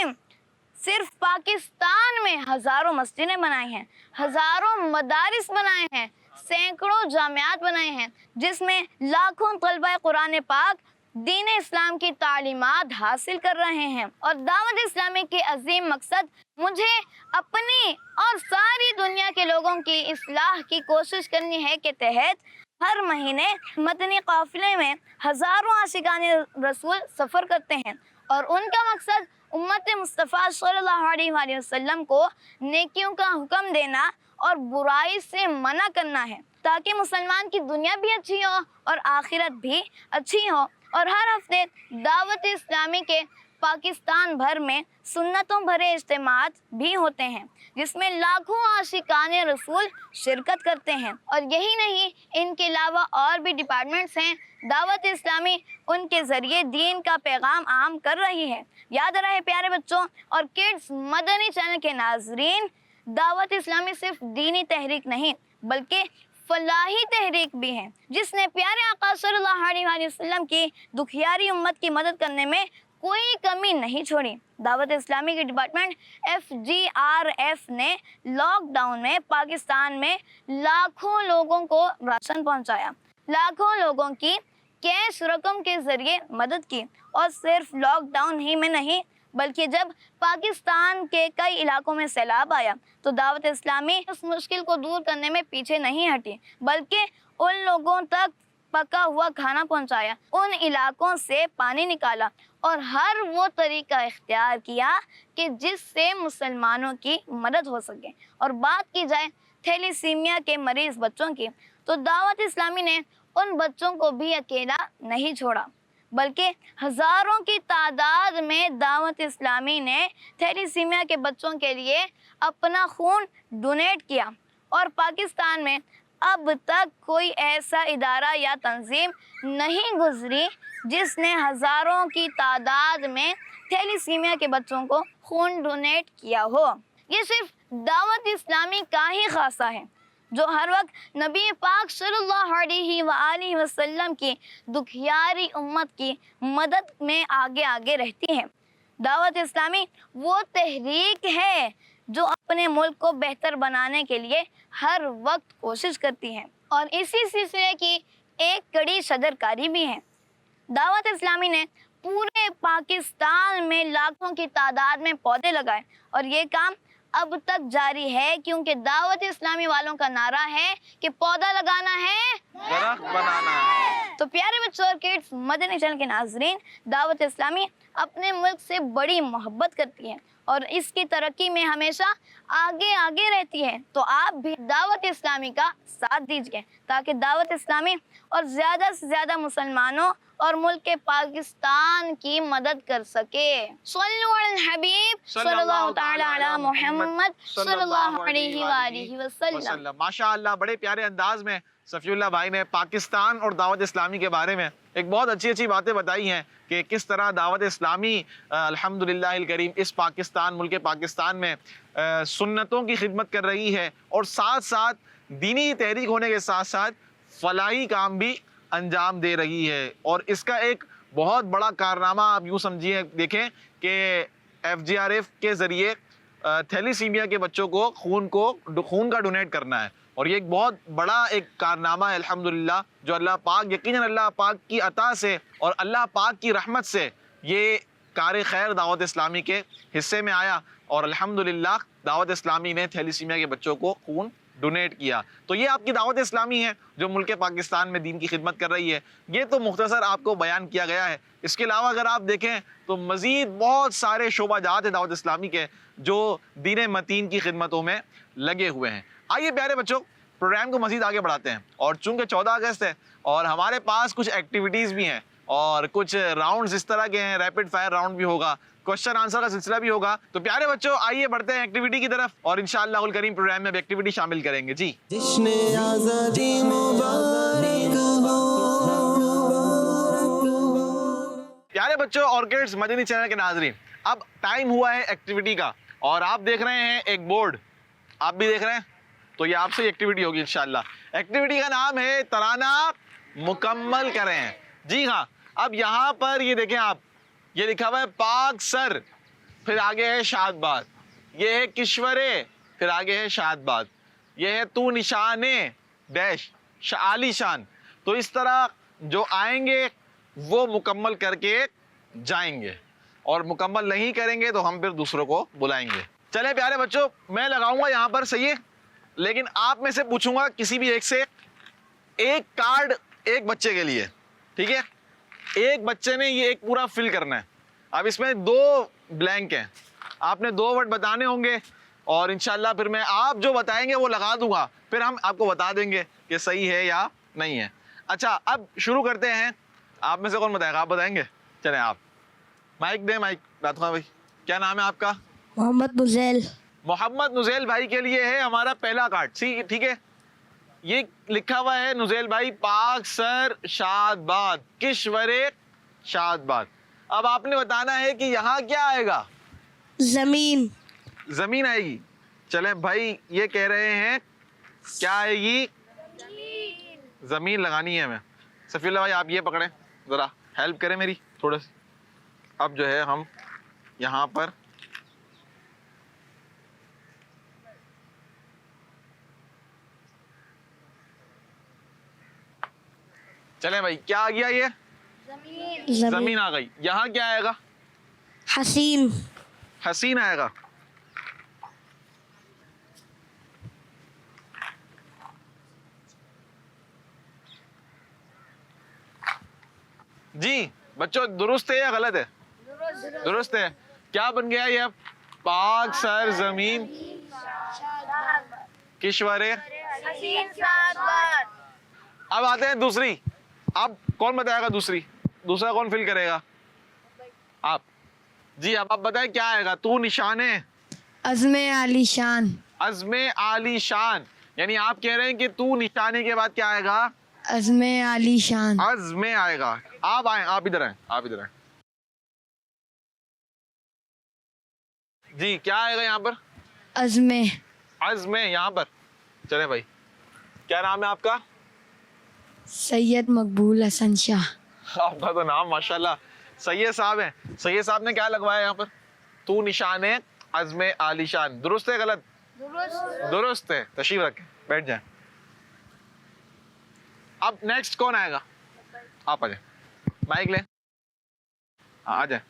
صرف پاکستان میں ہزاروں مسجدیں بنائی ہیں، ہزاروں مدارس بنائے ہیں، سینکڑوں جامعات بنائے ہیں، جس میں لاکھوں طلبہ قرآن پاک دین اسلام کی تعلیمات حاصل کر رہے ہیں۔ اور دعوت اسلامی کے عظیم مقصد مجھے اپنی اور ساری دنیا کے لوگوں کی اصلاح کی کوشش کرنی ہے کے تحت ہر مہینے مدنی قافلے میں ہزاروں عاشقان رسول سفر کرتے ہیں، اور ان کا مقصد امت مصطفیٰ صلی اللہ علیہ وآلہ وسلم کو نیکیوں کا حکم دینا اور برائی سے منع کرنا ہے، تاکہ مسلمان کی دنیا بھی اچھی ہو اور آخرت بھی اچھی ہو۔ اور ہر ہفتے دعوت اسلامی کے پاکستان بھر میں سنتوں بھرے اجتماعات بھی ہوتے ہیں، جس میں لاکھوں عاشقان رسول شرکت کرتے ہیں۔ اور یہی نہیں، ان کے علاوہ اور بھی ڈپارٹمنٹس ہیں، دعوت اسلامی ان کے ذریعے دین کا پیغام عام کر رہی ہے۔ یاد رہے پیارے بچوں اور کڈس مدنی چینل کے ناظرین، دعوت اسلامی صرف دینی تحریک نہیں بلکہ فلاحی تحریک بھی ہے، جس نے پیارے آقا صلی اللہ علیہ وآلہ وسلم کی دکھیاری امت کی مدد کرنے میں کوئی کمی نہیں چھوڑی۔ دعوت اسلامی کے ڈپارٹمنٹ FGRF نے لاک ڈاؤن میں پاکستان میں لاکھوں لوگوں کو راشن پہنچایا، لاکھوں لوگوں کی کیش رقم کے ذریعے مدد کی۔ اور صرف لاک ڈاؤن ہی میں نہیں بلکہ جب پاکستان کے کئی علاقوں میں سیلاب آیا تو دعوت اسلامی اس مشکل کو دور کرنے میں پیچھے نہیں ہٹی، بلکہ ان لوگوں تک پکا ہوا کھانا پہنچایا، ان علاقوں سے پانی نکالا، اور ہر وہ طریقہ اختیار کیا کہ جس سے مسلمانوں کی مدد ہو سکے۔ اور بات کی جائے تھیلیسیمیا کے مریض بچوں کی، تو دعوت اسلامی نے ان بچوں کو بھی اکیلا نہیں چھوڑا، بلکہ ہزاروں کی تعداد میں دعوت اسلامی نے تھیلیسیمیا کے بچوں کے لیے اپنا خون ڈونیٹ کیا۔ اور پاکستان میں اب تک کوئی ایسا ادارہ یا تنظیم نہیں گزری جس نے ہزاروں کی تعداد میں تھیلیسیمیا کے بچوں کو خون ڈونیٹ کیا ہو۔ یہ صرف دعوت اسلامی کا ہی خاصہ ہے، جو ہر وقت نبی پاک صلی اللہ علیہ وآلہ وسلم کی دکھیاری امت کی مدد میں آگے آگے رہتی ہے۔ دعوت اسلامی وہ تحریک ہے جو اپنے ملک کو بہتر بنانے کے لیے ہر وقت کوشش کرتی ہے، اور اسی سلسلے کی ایک کڑی صدرکاری بھی ہے۔ دعوت اسلامی نے پورے پاکستان میں لاکھوں کی تعداد میں پودے لگائے، اور یہ کام اب تک جاری ہے، کیونکہ دعوت اسلامی والوں کا نعرہ ہے کہ پودا لگانا ہے،
درخت بنانا ہے۔
تو پیارے بچوں اور کڈس مدنی چینل کے ناظرین، دعوت اسلامی اپنے ملک سے بڑی محبت کرتی ہے اور اس کی ترقی میں ہمیشہ آگے آگے رہتی ہے۔ تو آپ بھی دعوت اسلامی کا ساتھ دیجیے تاکہ دعوت اسلامی اور زیادہ سے زیادہ مسلمانوں اور ملک پاکستان کی مدد کر سکے۔ صلو علی الحبیب صلی اللہ تعالی علی محمد صلی اللہ علیہ وآلہ وسلم۔
ماشاءاللہ، بڑے پیارے انداز میں صفی اللہ بھائی نے پاکستان اور دعوت اسلامی کے بارے میں ایک بہت اچھی اچھی باتیں بتائی ہیں کہ کس طرح دعوت اسلامی الحمدللہ الکریم اس پاکستان، ملک پاکستان میں سنتوں کی خدمت کر رہی ہے، اور ساتھ ساتھ دینی تحریک ہونے کے ساتھ ساتھ فلاحی کام بھی انجام دے رہی ہے. اور اس کا ایک بہت بڑا کارنامہ آپ یوں سمجھیے, دیکھیں کہ FGRF کے ذریعے تھیلیسیمیا کے بچوں کو خون کا ڈونیٹ کرنا ہے, اور یہ ایک بہت بڑا ایک کارنامہ ہے الحمدللہ, جو اللہ پاک, یقیناً اللہ پاک کی عطا سے اور اللہ پاک کی رحمت سے یہ کار خیر دعوت اسلامی کے حصے میں آیا, اور الحمدللہ دعوت اسلامی نے تھیلیسیمیا کے بچوں کو خون ڈونیٹ کیا. تو یہ آپ کی دعوت اسلامی ہے جو ملک پاکستان میں دین کی خدمت کر رہی ہے. یہ تو مختصر آپ کو بیان کیا گیا ہے. اس کے علاوہ اگر آپ دیکھیں تو مزید بہت سارے شعبہ جات ہیں دعوت اسلامی کے جو دین متین کی خدمتوں میں لگے ہوئے ہیں. آئیے پیارے بچوں, پروگرام کو مزید آگے بڑھاتے ہیں, اور چونکہ 14 اگست ہے اور ہمارے پاس کچھ ایکٹیویٹیز بھی ہیں اور کچھ راؤنڈز اس طرح کے ہیں, ریپڈ فائر راؤنڈ بھی ہوگا, کوشچن آنسر کا سلسلہ بھی ہوگا. تو پیارے بچوں آئیے بڑھتے ہیں ایکٹیویٹی کی طرف, اور انشاءاللہ الکریم پروگرام میں اب ایکٹیویٹی شامل کریں گے. جی
جشن آزادی مبارک ہو.
پیارے بچوں, آرکڈز مدنی چینل کے ناظرین, اب ٹائم ہوا ہے ایکٹیویٹی کا, اور آپ دیکھ رہے ہیں ایک بورڈ, آپ بھی دیکھ رہے ہیں, تو یہ آپ سے ایکٹیویٹی ہوگی انشاءاللہ. ایکٹیویٹی کا نام ہے ترانہ مکمل کریں. جی ہاں, اب یہاں پر یہ دیکھیں آپ, یہ لکھا ہوا ہے پاک سر, پھر آگے ہے شاد باد, یہ ہے کشورے, پھر آگے ہے شاد باد, یہ ہے تو نشانے ڈیش عالی شان. تو اس طرح جو آئیں گے وہ مکمل کر کے جائیں گے, اور مکمل نہیں کریں گے تو ہم پھر دوسروں کو بلائیں گے. چلیں پیارے بچوں, میں لگاؤں گا یہاں پر, صحیح ہے, لیکن آپ میں سے پوچھوں گا کسی بھی ایک سے ایک کارڈ ایک بچے کے لیے, ٹھیک ہے. ایک بچے نے یہ ایک پورا فل کرنا ہے. اب اس میں 2 بلینک ہیں, آپ نے 2 ورڈ بتانے ہوں گے, اور انشاءاللہ پھر میں آپ جو بتائیں گے وہ لگا دوں گا, پھر ہم آپ کو بتا دیں گے کہ صحیح ہے یا نہیں ہے. اچھا, اب شروع کرتے ہیں. آپ میں سے کون بتائے گا؟ آپ بتائیں گے. چلیں آپ مائک دیں, مائک رات خان بھائی. کیا نام ہے آپ کا؟
محمد نزیل.
محمد نزیل بھائی کے لیے ہے ہمارا پہلا کارڈ. ٹھیک ہے, یہ لکھا ہوا ہے نزیل بھائی پاک سر شاد باد کشورے شاد باد. اب آپ نے بتانا ہے کہ یہاں کیا آئے گا؟
زمین.
زمین آئے گی. چلیں بھائی, یہ کہہ رہے ہیں کیا آئے گی؟ زمین لگانی ہے ہمیں. صفی اللہ بھائی آپ یہ پکڑیں, ذرا ہیلپ کریں میری تھوڑا سی. اب جو ہے ہم یہاں پر چلیں بھائی, کیا آ گیا؟ یہ زمین آ گئی. یہاں کیا آئے گا؟
حسین.
حسین آئے گا. جی بچوں, درست ہے یا غلط ہے؟ درست ہے. کیا بن گیا یہ اب؟ پاک سر زمین کشورے. اب آتے ہیں دوسری. اب کون بتائے گا دوسرا کون فل کرے گا؟ آپ. جی اب آپ بتائیں کیا آئے گا؟ تو نشانے
عزم عالی شان.
عزم عالی شان, یعنی آپ کہہ رہے ہیں کہ تو نشانے کے بعد کیا آئے گا؟
عزم عالی شان.
عزم آئے گا. آپ آئیں, آپ ادھر آئیں. جی کیا آئے گا یہاں پر؟ عزم یہاں پر. چلے بھائی, کیا نام ہے آپ کا؟
سید مقبول حسن شاہ.
آپ کا تو نام ماشاءاللہ سید صاحب ہیں. سید صاحب نے کیا لگوایا یہاں پر؟ تو نشانے عزم عالی شان. درست ہے غلط؟ درست ہے. تشریف رکھیں, بیٹھ جائیں. اب نیکسٹ کون آئے گا؟ آپ آ جائیں, مائک لیں, آ جائیں.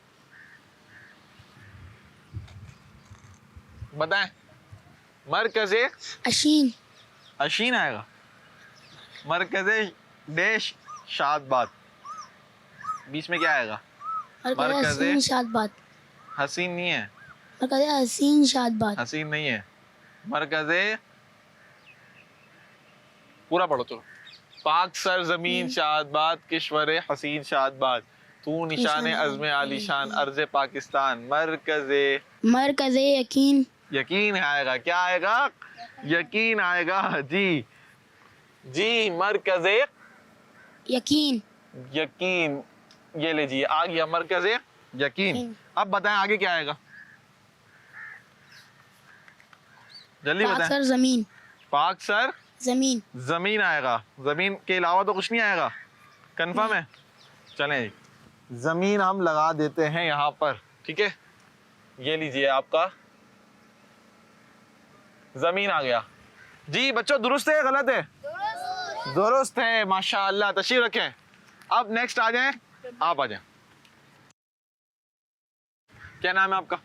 بتائیں. مرکز
اشین.
اشین آئے گا. مرکز ڈیش شاد باد. بیچ میں کیا آئے گا؟ مرکز
شاد باد.
حسین نہیں ہے.
مرکز حسین شاد باد.
حسین نہیں ہے. مرکز پورا پڑھو تو. پاک سر زمین شاد باد کشور حسین شاد باد تو نشان عزم عالی شان ارض پاکستان. مرکز
یقین.
یقین آئے گا. کیا آئے گا؟ یقین آئے گا. جی مرکز
یقین.
یقین. یہ لیجیے آ گیا مرکز یقین. اب بتائیں آگے کیا آئے گا؟ جلدی
پاک
بتائیں.
سر زمین.
پاک سر
زمین.
زمین آئے گا. زمین کے علاوہ تو کچھ نہیں آئے گا. کنفرم ہے؟ چلیں جی, زمین ہم لگا دیتے ہیں یہاں پر. ٹھیک ہے, یہ لیجئے آپ کا زمین آ گیا. جی بچوں درست ہے غلط ہے؟ درست ہے, ماشاءاللہ. تشریف رکھیں. اب نیکسٹ آ جائیں, آپ آ جائیں. کیا نام ہے آپ کا؟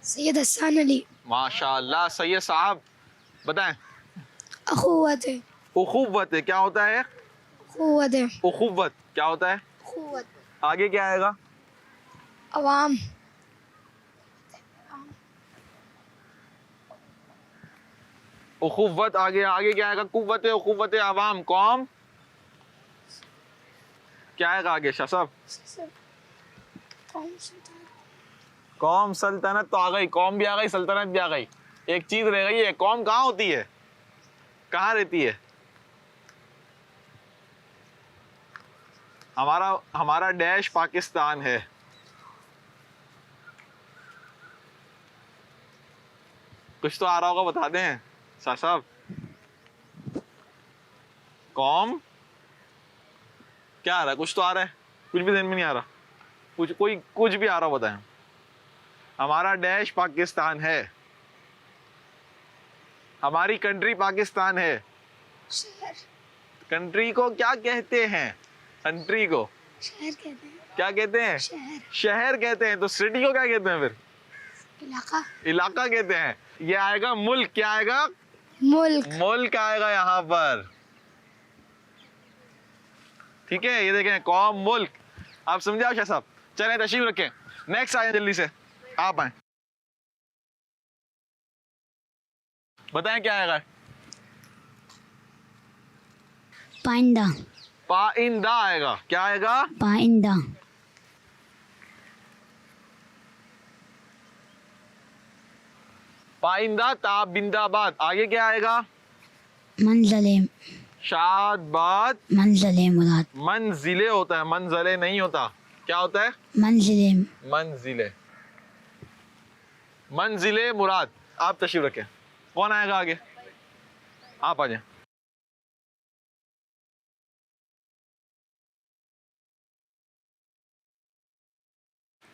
سید حسان علی.
ماشاءاللہ سید صاحب, بتائیں.
اخوت ہے.
اخوت ہے, کیا ہوتا ہے؟
اخوت ہے.
اخوت کیا ہوتا ہے؟
اخوت.
آگے کیا آئے گا؟
عوام.
اخوت آگے کیا آئے گا؟ قوت, اخوت, عوام, قوم. کیا آئے گا آگے شاہ صاحب؟ قوم. سلطنت تو آ گئی, قوم بھی آ گئی, سلطنت بھی آ گئی. ایک چیز رہ گئی ہے, قوم کہاں ہوتی ہے, کہاں رہتی ہے؟ ہمارا ڈیش پاکستان ہے. کچھ تو آ رہا ہوگا, بتا دیں شاہ صاحب. قوم کیا آ رہا ہے؟ کچھ تو آ رہا ہے, کچھ بھی ذہن میں نہیں آ رہا. کچھ بھی آ رہا ہو بتائیں. ہمارا ڈیش پاکستان ہے, ہماری کنٹری پاکستان ہے. کنٹری کو کیا کہتے ہیں؟ کنٹری کو
شہر کہتے ہیں.
کیا کہتے ہیں؟ شہر کہتے ہیں. تو سٹی کو کیا کہتے ہیں پھر؟
علاقہ.
علاقہ کہتے ہیں. یہ آئے گا ملک. کیا آئے گا؟
ملک.
ملک آئے گا یہاں پر. ٹھیک ہے, یہ دیکھیں قوم, ملک. آپ سمجھا شاہ صاحب؟ چلیں تشریف رکھیں. نیکسٹ آئیں جلدی سے, آپ آئیں. بتائیں کیا آئے گا؟
پائندہ.
پائندہ آئے گا. کیا آئے گا؟
پائندہ.
پائندہ, تابندہ باد. آگے کیا آئے گا؟
منزلے.
شاد باد.
منزلے مراد.
منزلے ہوتا ہے, منزلے نہیں ہوتا. کیا ہوتا ہے؟
منزلے.
منزلے. منزلے مراد. آپ تشریف رکھیں. کون آئے گا آگے؟ آپ آ جائیں.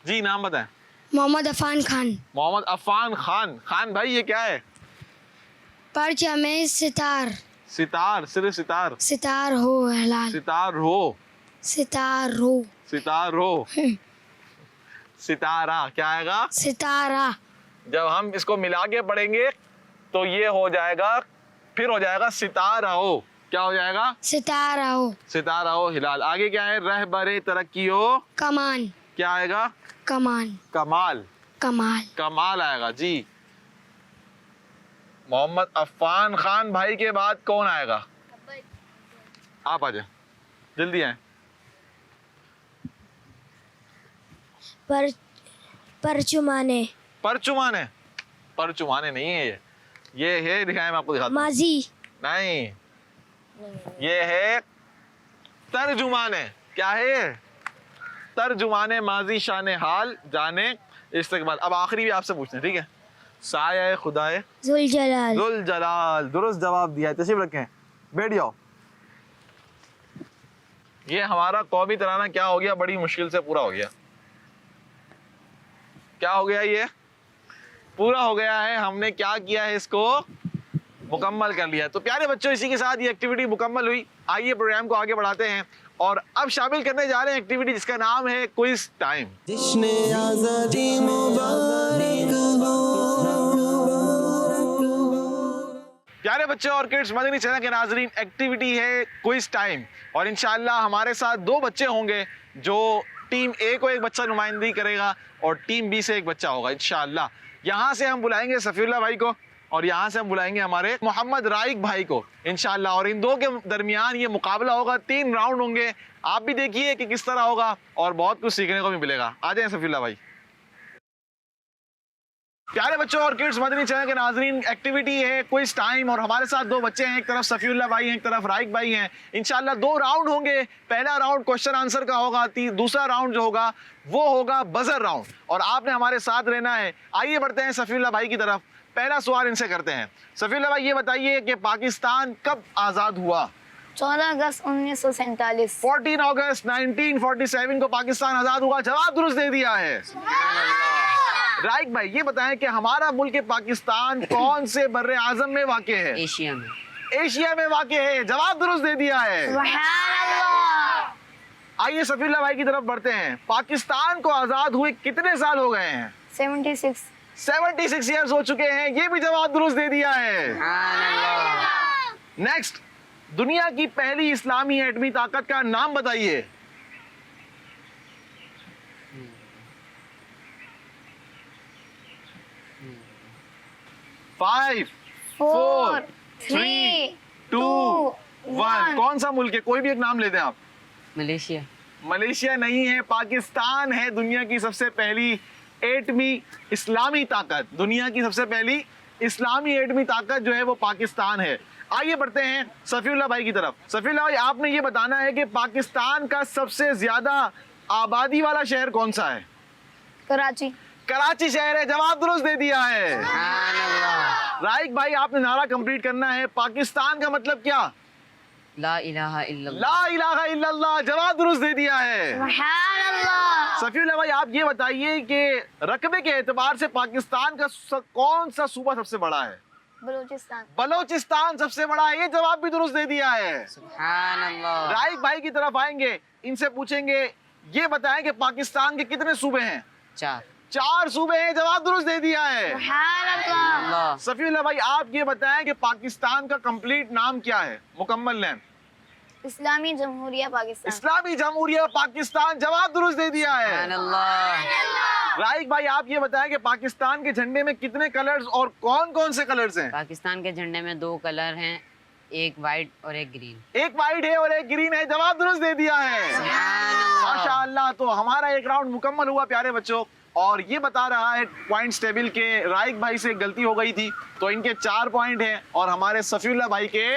جی نام بتائیں.
محمد عفان خان.
محمد عفان خان. خان بھائی یہ کیا ہے؟
پرچم ستار.
ستار, صرف ستار.
ستار ہو ہلال.
ستار ہو.
ستار ہو.
ستار ہو. ستارہ. کیا آئے گا؟
ستارہ.
جب ہم اس کو ملا کے پڑھیں گے تو یہ ہو جائے گا, پھر ہو جائے گا ستارہ ہو. کیا ہو جائے گا؟
ستارہ ہو.
ستارہ ہو ہلال. آگے کیا ہے؟ رہبر ترقی ہو.
کمان.
کیا آئے گا؟
کمان.
کمال.
کمال.
کمال آئے گا. جی محمد عفان خان بھائی کے بعد کون آئے گا؟ آپ آ جائیں, جلدی آئیں.
پرچمانے.
پرچمانے. پرچمانے نہیں ہے, یہ ہے, دکھائیں میں آپ کو دکھاتا ہوں.
ماضی.
نہیں, یہ ہے ترجمانے. کیا ہے؟ ترجمانے ماضی شان حال جانے استقبال. اب آخری بھی آپ سے پوچھتے ہیں, ٹھیک ہے. سایہ خدائے
ذوالجلال.
ذوالجلال. درست جواب دیا ہے. تشریف رکھیں, بیٹھ جاؤ. یہ ہمارا قومی ترانہ کیا ہو گیا؟ بڑی مشکل سے پورا ہو گیا. کیا ہو گیا؟ یہ پورا ہو گیا ہے. ہم نے کیا کیا ہے؟ اس کو مکمل کر لیا. تو پیارے بچوں, اسی کے ساتھ یہ ایکٹیویٹی مکمل ہوئی. آئیے پروگرام کو آگے بڑھاتے ہیں اور اب شامل کرنے جا رہے ہیں ایکٹیویٹی جس کا نام ہے کوئز ٹائم.
جشن آزادی مبارک ہو.
پیارے بچے اور کڈز, مدنی چینل کے ناظرین, ایکٹیویٹی ہے کوئز ٹائم. اور انشاءاللہ ہمارے ساتھ 2 بچے ہوں گے. جو ٹیم اے کو ایک بچہ نمائندگی کرے گا اور ٹیم بی سے ایک بچہ ہوگا انشاءاللہ. یہاں سے ہم بلائیں گے صفی اللہ بھائی کو اور یہاں سے ہم بلائیں گے ہمارے محمد رائق بھائی کو انشاءاللہ. اور ان 2 کے درمیان یہ مقابلہ ہوگا. 3 راؤنڈ ہوں گے. آپ بھی دیکھیے کہ کس طرح ہوگا اور بہت کچھ سیکھنے کو بھی ملے گا. آ جائیں صفی اللہ بھائی. پیارے بچوں اور کڈز, مدنی چینل کے ناظرین, ایکٹیویٹی ہے کوئز ٹائم اور ہمارے ساتھ 2 بچے ہیں. ایک طرف صفی اللہ بھائی ہیں, ایک طرف رائق بھائی ہیں. انشاءاللہ 2 راؤنڈ ہوں گے. پہلا راؤنڈ کوسچن آنسر کا ہوگا. دوسرا راؤنڈ جو ہوگا وہ ہوگا بزر راؤنڈ اور آپ نے ہمارے ساتھ رہنا ہے. آئیے بڑھتے ہیں صفی اللہ بھائی کی طرف. پہلا سوال ان سے کرتے ہیں. صفی اللہ بھائی یہ بتائیے کہ پاکستان کب آزاد ہوا؟
14 اگست 1947.
14 اگست 1947 کو پاکستان آزاد ہوا. جواب درست دے دیا ہے. رائق بھائی یہ بتائیں کہ ہمارا ملک پاکستان کون سے بر اعظم میں واقع ہے؟
ایشیا میں.
ایشیا میں واقع ہے. جواب درست دے دیا ہے.
سبحان اللہ.
آئیے صفی اللہ بھائی کی طرف بڑھتے ہیں. پاکستان کو آزاد ہوئے کتنے سال ہو گئے ہیں؟
76.
76 ایئرز ہو چکے ہیں. یہ بھی جواب درست دے دیا ہے.
سبحان اللہ.
نیکسٹ، دنیا کی پہلی اسلامی ایٹمی طاقت کا نام بتائیے. فائیو
4 3
2 1. کون سا ملک ہے؟ کوئی بھی ایک نام لیتے ہیں آپ.
ملیشیا.
ملیشیا نہیں ہے، پاکستان ہے دنیا کی سب سے پہلی ایٹمی اسلامی طاقت. دنیا کی سب سے پہلی اسلامی ایٹمی طاقت جو ہے وہ پاکستان ہے. آئیے بڑھتے ہیں صفی اللہ بھائی کی طرف. صفی اللہ بھائی آپ نے یہ بتانا ہے کہ پاکستان کا سب سے زیادہ آبادی والا شہر کون سا ہے؟
کراچی.
کراچی شہر ہے. جواب درست دے دیا ہے.
سبحان اللہ.
رائق بھائی آپ نے نعرہ کمپلیٹ کرنا ہے. پاکستان کا مطلب کیا؟
لا الہ الا اللہ.
لا الہ الا اللہ. جواب درست دے دیا ہے.
سبحان اللہ.
صفی اللہ بھائی آپ یہ بتائیے کہ رقبے کے اعتبار سے پاکستان کا کون سا صوبہ سب سے بڑا ہے؟
بلوچستان.
بلوچستان سب سے بڑا ہے. یہ جواب بھی درست دے دیا ہے.
سبحان اللہ.
رائق بھائی کی طرف آئیں گے، ان سے پوچھیں گے یہ بتائیں کہ پاکستان کے کتنے صوبے ہیں؟
4.
4 صوبے ہیں. جواب درست دے دیا ہے.
سبحان اللہ.
اللہ.
صفی اللہ بھائی آپ یہ بتائیں کہ پاکستان کا کمپلیٹ نام کیا ہے؟ مکمل نام.
اسلامی جمہوریہ پاکستان.
اسلامی جمہوریہ پاکستان. جواب درست دے دیا ہے.
سبحان اللہ.
رائق بھائی آپ یہ بتائیں کہ پاکستان کے جھنڈے میں کتنے کلرز اور کون کون سے کلرز ہیں؟
پاکستان کے جھنڈے میں 2 کلر ہیں، ایک وائٹ اور ایک گرین.
ایک وائٹ ہے اور ایک گرین ہے. جواب درست دے دیا ہے.
سبحان اللہ.
ماشاء اللہ. تو ہمارا ایک راؤنڈ مکمل ہوا پیارے بچوں. اور یہ بتا رہا ہے پوائنٹس ٹیبل کے رائق بھائی سے غلطی ہو گئی تھی تو ان کے 4 پوائنٹ ہیں اور ہمارے صفی اللہ بھائی کے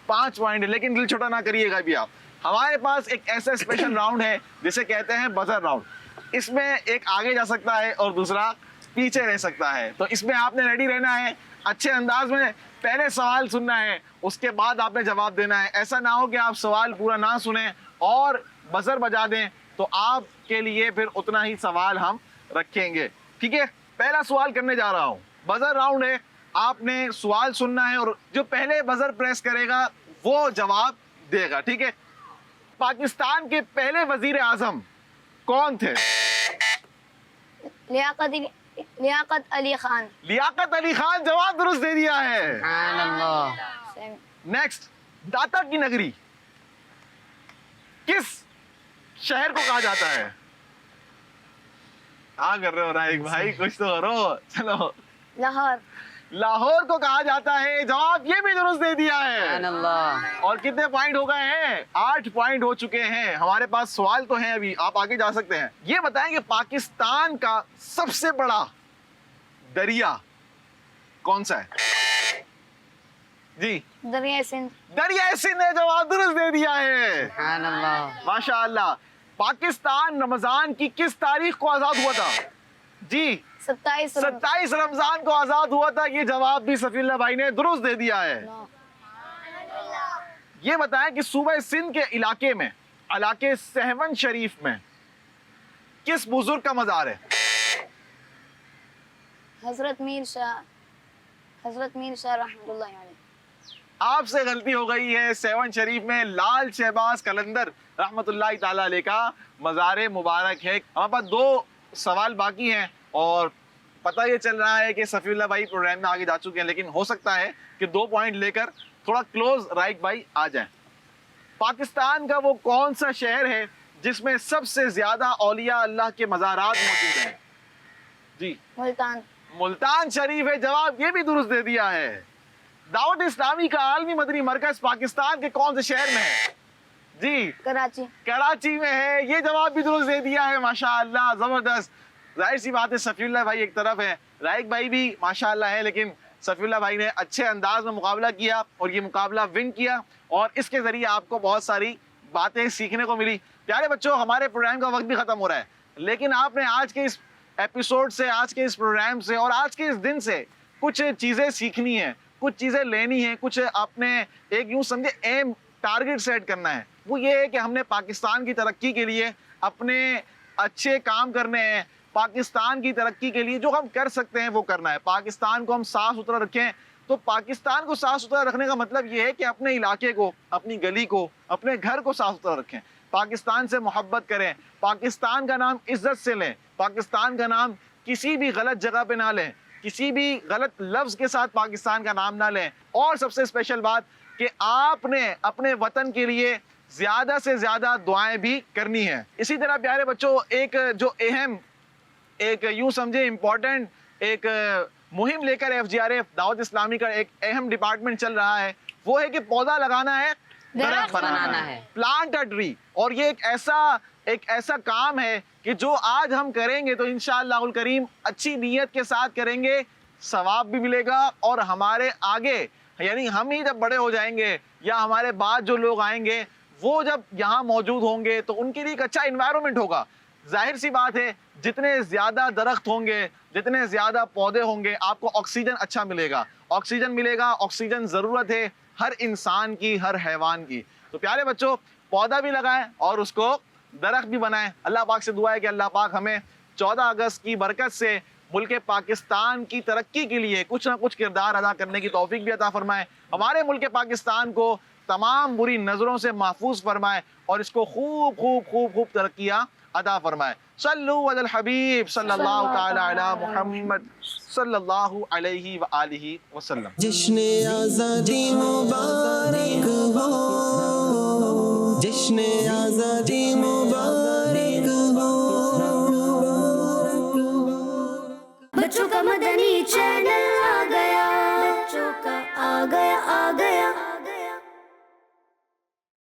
5 پوائنٹ ہیں. لیکن دل چھوٹا نہ کریے گا بھی آپ. ہمارے پاس ایک ایسا اسپیشل راؤنڈ ہے جسے کہتے ہیں بزر راؤنڈ. اس میں ایک آگے جا سکتا ہے اور دوسرا پیچھے رہ سکتا ہے. تو اس میں آپ نے ریڈی رہنا ہے، اچھے انداز میں پہلے سوال سننا ہے، اس کے بعد آپ نے جواب دینا ہے. ایسا نہ ہو کہ آپ سوال پورا نہ سنیں اور بزر بجا دیں تو آپ کے لیے پھر اتنا ہی سوال ہم رکھیں گے. ٹھیک ہے، پہلا سوال کرنے جا رہا ہوں. بزر راؤنڈ ہے، آپ نے سوال سننا ہے اور جو پہلے بزر پریس کرے گا وہ جواب دے گا. ٹھیک ہے. پاکستان کے پہلے وزیر اعظم کون تھے؟
لیاقت علی خان.
لیاقت علی خان. جواب درست دے دیا ہے.
سبحان اللہ.
نیکسٹ، داتا کی نگری کس شہر کو کہا جاتا ہے؟ کیا کر رہے ہو رائق بھائی، کچھ تو کرو. چلو،
لاہور.
لاہور کو کہا جاتا ہے. جواب یہ بھی درست دے دیا
سبحان
ہے.
اللہ.
اور کتنے پوائنٹ ہو گئے ہیں؟ 8 پوائنٹ ہو چکے ہیں. ہمارے پاس سوال تو ہیں ابھی، آپ آگے جا سکتے ہیں. یہ بتائیں کہ پاکستان کا سب سے بڑا دریا کون سا ہے؟ جی،
دریائے سندھ.
دریائے سندھ نے. جواب درست دے دیا ہے.
سبحان اللہ.
ماشاء اللہ. پاکستان رمضان کی کس تاریخ کو آزاد ہوا تھا؟ جی، 27 رمضان کو آزاد ہوا تھا. یہ جواب بھی صفی اللہ بھائی نے درست دے دیا ہے. یہ بتائیں کہ صوبہ سندھ کے علاقے میں، علاقے سہون شریف میں کس بزرگ کا مزار ہے؟
حضرت میر شاہ رحمۃ اللہ علیہ.
آپ سے غلطی ہو گئی ہے. سیون شریف میں لال شہباز قلندر رحمت اللہ تعالی علیہ کا مزار مبارک ہے. ہمارے پاس 2 سوال باقی ہیں اور پتہ یہ چل رہا ہے کہ صفی اللہ بھائی پروگرام میں آگے جا چکے ہیں، لیکن ہو سکتا ہے کہ 2 پوائنٹ لے کر تھوڑا کلوز رائق بھائی آ جائیں. پاکستان کا وہ کون سا شہر ہے جس میں سب سے زیادہ اولیاء اللہ کے مزارات موجود ہیں؟ جی،
ملتان.
ملتان شریف ہے. جواب یہ بھی درست دے دیا ہے. دعوت اسلامی کا عالمی مدنی مرکز پاکستان کے کون سے شہر میں ہے؟ جی،
کراچی.
کراچی میں ہے. یہ جواب بھی درست دے دیا ہے. ماشاء اللہ، زبردست. ظاہر سی بات ہے صفی اللہ بھائی ایک طرف ہے، رائق بھائی بھی ماشاء اللہ ہے، لیکن صفی اللہ بھائی نے اچھے انداز میں مقابلہ کیا اور یہ مقابلہ ون کیا اور اس کے ذریعے آپ کو بہت ساری باتیں سیکھنے کو ملی. پیارے بچوں، ہمارے پروگرام کا وقت بھی ختم ہو رہا ہے، لیکن آپ نے آج کے اس ایپیسوڈ سے، آج کے اس پروگرام سے اور آج کے اس دن سے کچھ چیزیں سیکھنی ہیں، کچھ چیزیں لینی ہیں، کچھ اپنے ایک یوں سمجھے ایم ٹارگٹ سیٹ کرنا ہے. وہ یہ ہے کہ ہم نے پاکستان کی ترقی کے لیے اپنے اچھے کام کرنے ہیں، پاکستان کی ترقی کے لیے جو ہم کر سکتے ہیں وہ کرنا ہے. پاکستان کو ہم صاف ستھرا رکھیں. تو پاکستان کو صاف ستھرا رکھنے کا مطلب یہ ہے کہ اپنے علاقے کو، اپنی گلی کو، اپنے گھر کو صاف ستھرا رکھیں. پاکستان سے محبت کریں، پاکستان کا نام عزت سے لیں، پاکستان کا نام کسی بھی غلط جگہ پہ نہ لیں، کسی بھی غلط لفظ کے ساتھ پاکستان کا نام نہ لیں. اور سب سے اسپیشل بات کہ آپ نے اپنے وطن کے لیے زیادہ سے زیادہ دعائیں بھی کرنی ہیں. اسی طرح پیارے بچوں ایک جو اہم، ایک یوں سمجھے امپورٹنٹ ایک مہم لے کر FGRF دعوت اسلامی کا ایک اہم ڈپارٹمنٹ چل رہا ہے، وہ ہے کہ پودا لگانا ہے، درخت بنانا ہے. Plant a tree. اور یہ ایک ایسا کام ہے کہ جو آج ہم کریں گے تو انشاءاللہ الکریم اچھی نیت کے ساتھ کریں گے، ثواب بھی ملے گا. اور ہمارے آگے یعنی ہم ہی جب بڑے ہو جائیں گے یا ہمارے بعد جو لوگ آئیں گے وہ جب یہاں موجود ہوں گے تو ان کے لیے ایک اچھا انوائرمنٹ ہوگا. ظاہر سی بات ہے جتنے زیادہ درخت ہوں گے، جتنے زیادہ پودے ہوں گے، آپ کو آکسیجن اچھا ملے گا. آکسیجن ملے گا، آکسیجن ضرورت ہے ہر انسان کی، ہر حیوان کی. تو پیارے بچوں پودا بھی لگائیں اور اس کو درخت بھی بنائیں. اللہ پاک سے دعا ہے کہ اللہ پاک ہمیں 14 اگست کی برکت سے ملک پاکستان کی ترقی کے لیے کچھ نہ کچھ کردار ادا کرنے کی توفیق بھی عطا فرمائے. ہمارے ملک پاکستان کو تمام بری نظروں سے محفوظ فرمائے اور اس کو خوب خوب خوب خوب ترقیاں عطا فرمائے. صلو علی الحبیب صلی اللہ تعالی علی محمد صلی اللہ علیہ وآلہ وسلم.
جشن آزادی مبارک ہو، جشن آزادی مبارک